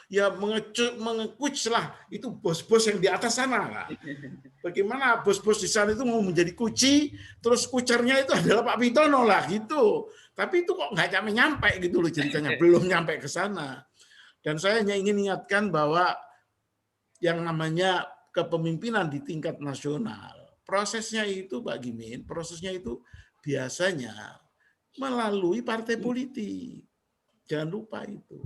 ya mengekuc lah itu bos-bos yang di atas sana lah. Bagaimana bos-bos di sana itu mau menjadi kuci, terus kucernya itu adalah Pak Pitono lah gitu. Tapi itu kok nggak nyampe gitu loh ceritanya, belum nyampe ke sana. Dan saya hanya ingin ingatkan bahwa yang namanya kepemimpinan di tingkat nasional, prosesnya itu Pak Gimin, prosesnya itu biasanya melalui partai politik. Jangan lupa itu.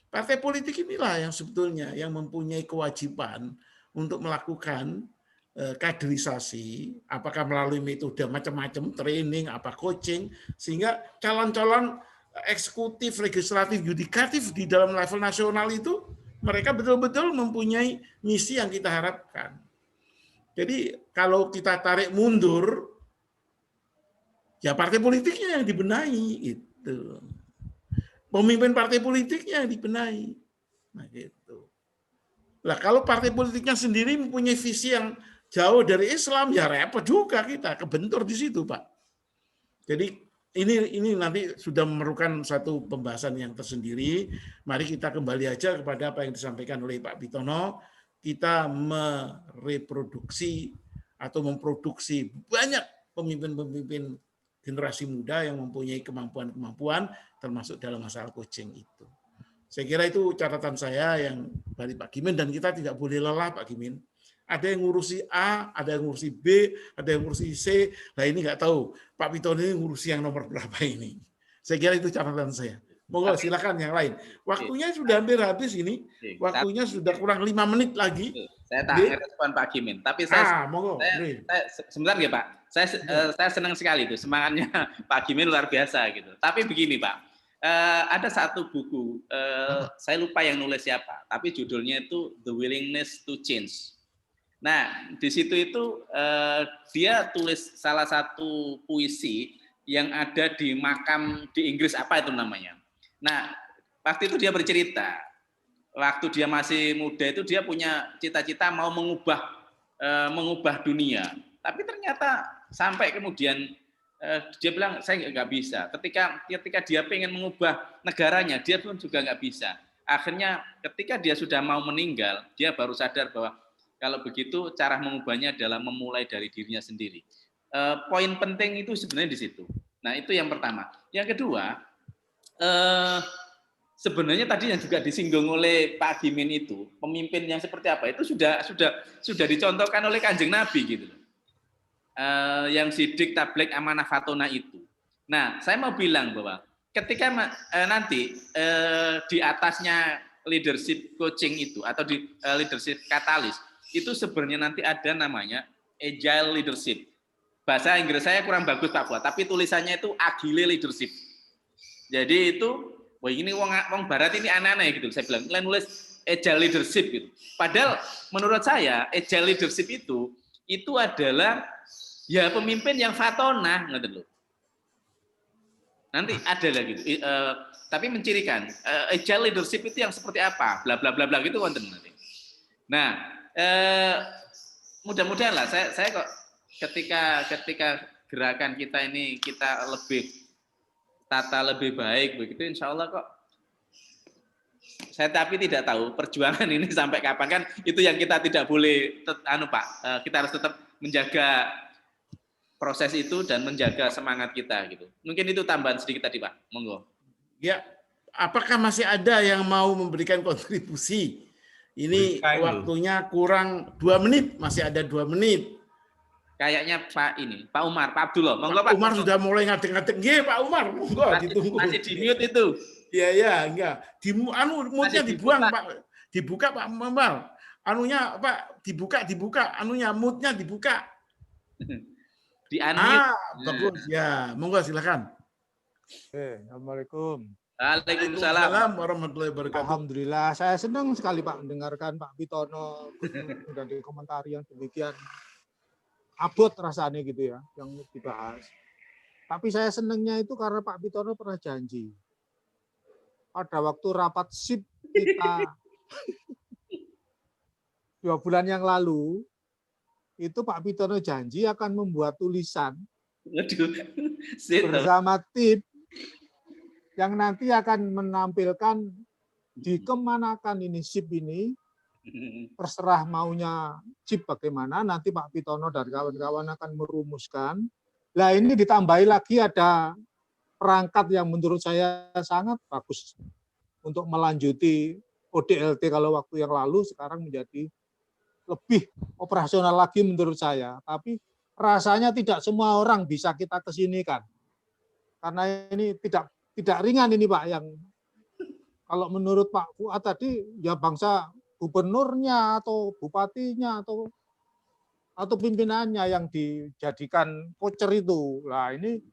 Partai politik inilah yang sebetulnya yang mempunyai kewajiban untuk melakukan kaderisasi, apakah melalui metode macam-macam, training, coaching, sehingga calon-calon eksekutif, legislatif, yudikatif di dalam level nasional itu mereka betul-betul mempunyai misi yang kita harapkan. Jadi kalau kita tarik mundur, ya partai politiknya yang dibenahi itu. Pemimpin partai politiknya yang dibenahi. Nah gitu. Lah kalau partai politiknya sendiri mempunyai visi yang jauh dari Islam, ya repot juga kita, kebentur di situ, Pak. Jadi ini nanti sudah memerlukan satu pembahasan yang tersendiri. Mari kita kembali aja kepada apa yang disampaikan oleh Pak Pitono. Kita mereproduksi atau memproduksi banyak pemimpin-pemimpin generasi muda yang mempunyai kemampuan-kemampuan termasuk dalam masalah coaching itu. Saya kira itu catatan saya yang dari Pak Gimin, dan kita tidak boleh lelah Pak Gimin. Ada yang ngurusi A, ada yang ngurusi B, ada yang ngurusi C. Nah ini nggak tahu Pak Pitono ini ngurusi yang nomor berapa ini. Saya kira itu catatan saya. Monggo Tapi- silakan yang lain. Waktunya sudah hampir habis ini. Oke, Waktunya sudah kurang 5 menit lagi. saya tak Nggih. respon Pak Gimin. Tapi saya Monggo. Nggih. sebentar ya Pak. Saya senang sekali itu semangatnya Pak Gimin luar biasa gitu. Tapi begini Pak, ada satu buku, saya lupa yang nulis siapa, tapi judulnya itu The Willingness to Change. Nah di situ itu dia tulis salah satu puisi yang ada di makam di Inggris, apa itu namanya. Nah waktu itu dia bercerita, waktu dia masih muda itu dia punya cita-cita mau mengubah dunia. Tapi ternyata sampai kemudian dia bilang saya nggak bisa. Ketika dia pengen mengubah negaranya, dia pun juga nggak bisa. Akhirnya ketika dia sudah mau meninggal, dia baru sadar bahwa kalau begitu cara mengubahnya adalah memulai dari dirinya sendiri. Poin penting itu sebenarnya di situ. Nah itu yang pertama. Yang kedua, sebenarnya tadi yang juga disinggung oleh Pak Gimin itu, pemimpin yang seperti apa itu sudah dicontohkan oleh Kanjeng Nabi gitu loh. Yang sidik, tablek, amanah, fatona itu. Nah, saya mau bilang bahwa ketika nanti di atasnya leadership coaching itu atau di leadership katalis itu sebenarnya nanti ada namanya agile leadership. Bahasa Inggris saya kurang bagus Pak Fuad, tapi tulisannya itu agile leadership. Jadi itu, wah ini wong barat ini aneh-aneh gitu. Saya bilang, kalian nulis agile leadership gitu. Padahal menurut saya agile leadership itu adalah ya pemimpin yang fatona, ngerti loh. Nanti ada lagi gitu. Tapi mencirikan agile leadership itu yang seperti apa, bla bla bla bla gitu konten nanti. Nah, mudah-mudahan lah saya kok ketika gerakan kita ini kita lebih tata lebih baik begitu, insya Allah kok. Saya tapi tidak tahu perjuangan ini sampai kapan, kan itu yang kita tidak boleh Pak, kita harus tetap menjaga proses itu dan menjaga semangat kita gitu. Mungkin itu tambahan sedikit tadi Pak, monggo. Ya, apakah masih ada yang mau memberikan kontribusi? Ini waktunya kurang 2 menit, masih ada 2 menit. Kayaknya Pak Umar, Pak Abdullah, monggo Pak. Umar sudah mulai ngadeg-ngadeg. Nggih, Pak Umar, monggo ditunggu. Masih di mute itu. Iya, enggak. Mute-nya dibuang, Pak. Dibuka Pak Umar. Anunya Pak, dibuka, anunya mute-nya dibuka. Di unmute. Bagus. Ya, monggo silakan. Assalamualaikum. Waalaikumsalam warahmatullahi wabarakatuh. Alhamdulillah, saya senang sekali Pak mendengarkan Pak Bitono dan di komentari yang demikian abot rasanya gitu ya, yang dibahas. Tapi saya senangnya itu karena Pak Bitono pernah janji. Pada waktu rapat SIP kita 2 bulan yang lalu, itu Pak Bitono janji akan membuat tulisan bersama tim yang nanti akan menampilkan dikemanakan ini SIP ini, terserah maunya SIP bagaimana, nanti Pak Bitono dan kawan-kawan akan merumuskan. Nah ini ditambahi lagi ada perangkat yang menurut saya sangat bagus untuk melanjuti ODLT kalau waktu yang lalu sekarang menjadi lebih operasional lagi menurut saya. Tapi rasanya tidak semua orang bisa kita kesinikan. Karena ini tidak ringan ini Pak, yang kalau menurut Pak Fuad tadi ya bangsa gubernurnya atau bupatinya atau pimpinannya yang dijadikan voucher itu. Nah ini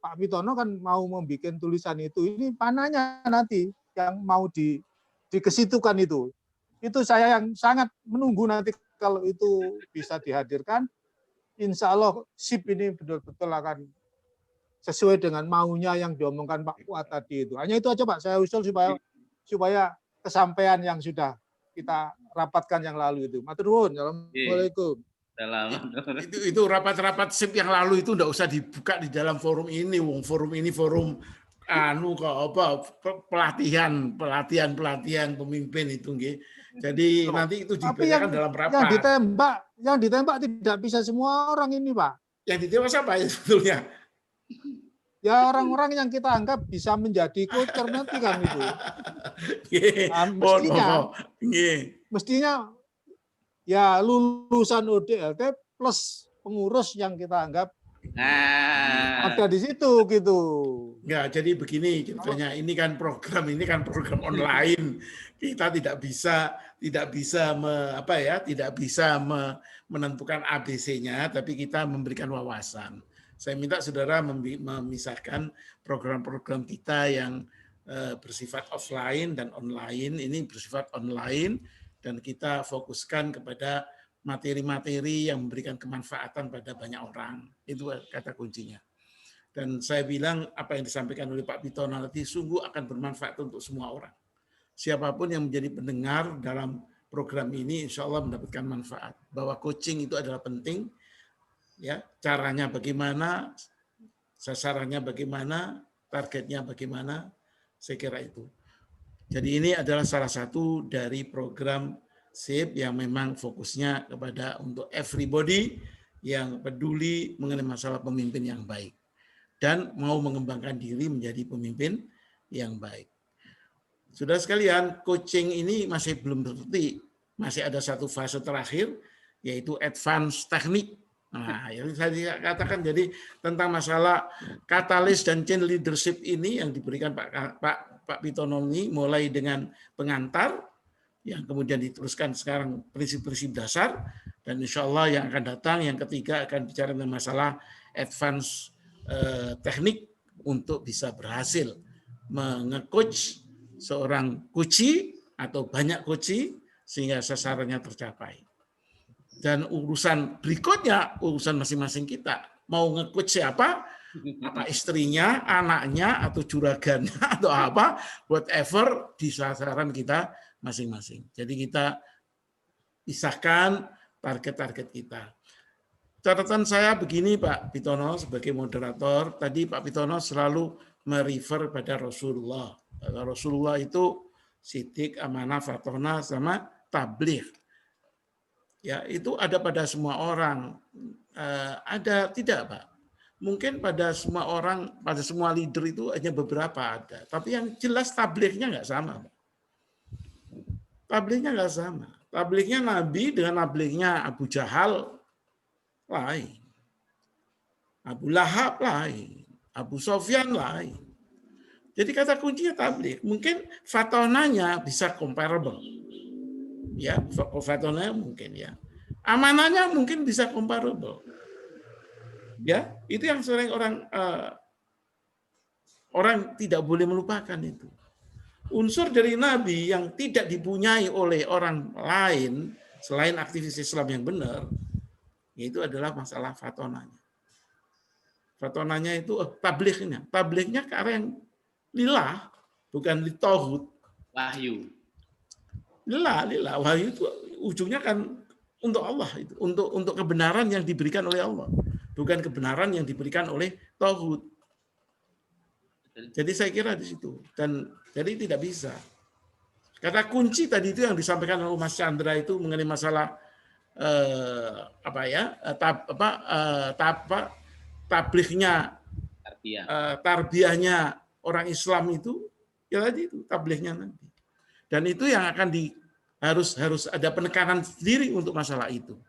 Pak Bitono kan mau membuat tulisan itu, ini panahnya nanti yang mau dikesitukan itu. Itu saya yang sangat menunggu nanti kalau itu bisa dihadirkan. Insya Allah SIP ini betul-betul akan sesuai dengan maunya yang diomongkan Pak Fuad tadi itu. Hanya itu aja Pak, saya usul supaya kesampaian yang sudah kita rapatkan yang lalu itu. Matur nuwun. Assalamualaikum. Itu rapat-rapat SIP yang lalu itu enggak usah dibuka di dalam forum ini. Forum ini forum pelatihan pemimpin itu nggih. Jadi nanti itu dibacakan dalam rapat. Yang ditembak tidak bisa semua orang ini, Pak. Yang ditembak siapa ya sebetulnya? Ya orang-orang yang kita anggap bisa menjadi coacher nanti kan itu. Mestinya ya lulusan ODLT plus pengurus yang kita anggap Nah, Ada di situ gitu. Enggak, jadi begini ceritanya. Ini kan program online. Kita tidak bisa menentukan ABC-nya, tapi kita memberikan wawasan. Saya minta saudara memisahkan program-program kita yang bersifat offline dan online. Ini bersifat online dan kita fokuskan kepada materi-materi yang memberikan kemanfaatan pada banyak orang. Itu kata kuncinya. Dan saya bilang apa yang disampaikan oleh Pak Pitono nanti sungguh akan bermanfaat untuk semua orang. Siapapun yang menjadi pendengar dalam program ini insya Allah mendapatkan manfaat. Bahwa coaching itu adalah penting, ya caranya bagaimana, sasarannya bagaimana, targetnya bagaimana, saya kira itu. Jadi ini adalah salah satu dari program SIP yang memang fokusnya kepada untuk everybody yang peduli mengenai masalah pemimpin yang baik dan mau mengembangkan diri menjadi pemimpin yang baik. Sudah sekalian, coaching ini masih belum berhenti, masih ada satu fase terakhir, yaitu advance teknik. Nah, yang saya katakan jadi tentang masalah katalis dan chain leadership ini yang diberikan Pak Pitono ini, mulai dengan pengantar, yang kemudian diteruskan sekarang prinsip-prinsip dasar, dan insya Allah yang akan datang, yang ketiga akan bicara tentang masalah advance teknik untuk bisa berhasil nge-coach seorang coachee atau banyak coachee sehingga sasarannya tercapai. Dan urusan berikutnya, urusan masing-masing kita. Mau nge-coach siapa? Apa istrinya, anaknya, atau juragannya, atau apa, whatever di sasaran kita masing-masing. Jadi kita pisahkan target-target kita. Catatan saya begini Pak Pitono sebagai moderator, tadi Pak Pitono selalu merefer pada Rasulullah. Rasulullah itu sidik, amanah, fatona, sama tabligh. Ya, itu ada pada semua orang. Ada tidak Pak? Mungkin pada semua orang, pada semua leader itu hanya beberapa ada. Tapi yang jelas tablighnya nggak sama Pak. Tablighnya nggak sama. Tablighnya Nabi dengan tablighnya Abu Jahal lain. Abu Lahab lain. Abu Sofyan lain. Jadi kata kuncinya tabligh. Mungkin fatonanya bisa comparable. Ya, fatonanya mungkin ya. Amanahnya mungkin bisa comparable. Ya, itu yang sering orang tidak boleh melupakan itu. Unsur dari Nabi yang tidak dipunyai oleh orang lain selain aktivis Islam yang benar, itu adalah masalah fatonanya. Fatonanya itu tablighnya. Tablighnya ke arah yang lillah, bukan litauhud. wahyu. Lillah. Wahyu itu ujungnya kan untuk Allah itu, untuk kebenaran yang diberikan oleh Allah, bukan kebenaran yang diberikan oleh tauhid. Jadi saya kira di situ. Dan jadi tidak bisa. Kata kunci tadi itu yang disampaikan oleh Mas Chandra itu mengenai masalah tablighnya, tarbiyahnya orang Islam itu, ya tadi itu tablighnya nanti. Dan itu yang akan harus ada penekanan sendiri untuk masalah itu.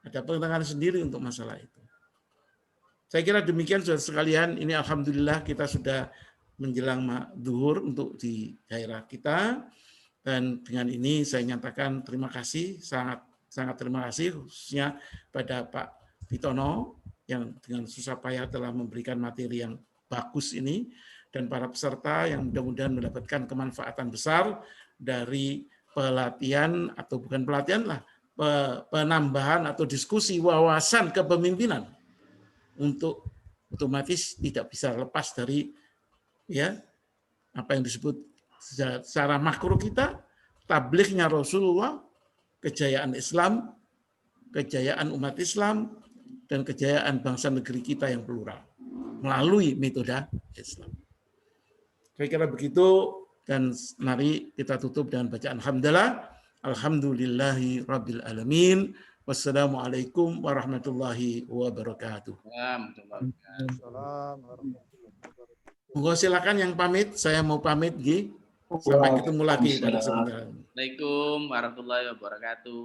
Ada penekanan sendiri untuk masalah itu. Saya kira demikian saudara sekalian. Ini alhamdulillah kita sudah menjelang zuhur untuk di daerah kita. Dan dengan ini saya nyatakan terima kasih, sangat terima kasih khususnya pada Pak Pitono yang dengan susah payah telah memberikan materi yang bagus ini, dan para peserta yang mudah-mudahan mendapatkan kemanfaatan besar dari pelatihan atau bukan pelatihan lah, penambahan atau diskusi wawasan kepemimpinan untuk otomatis tidak bisa lepas dari ya apa yang disebut secara makro kita tablighnya Rasulullah, kejayaan Islam, kejayaan umat Islam, dan kejayaan bangsa negeri kita yang plural melalui metode Islam. Saya kira begitu, dan mari kita tutup dengan bacaan hamdalah. Alhamdulillahi rabbil alamin. Wassalamualaikum warahmatullahi wabarakatuh. Monggo silakan yang pamit, saya mau pamit, Gi. Sampai ketemu lagi pada sebentar. Assalamualaikum warahmatullahi wabarakatuh.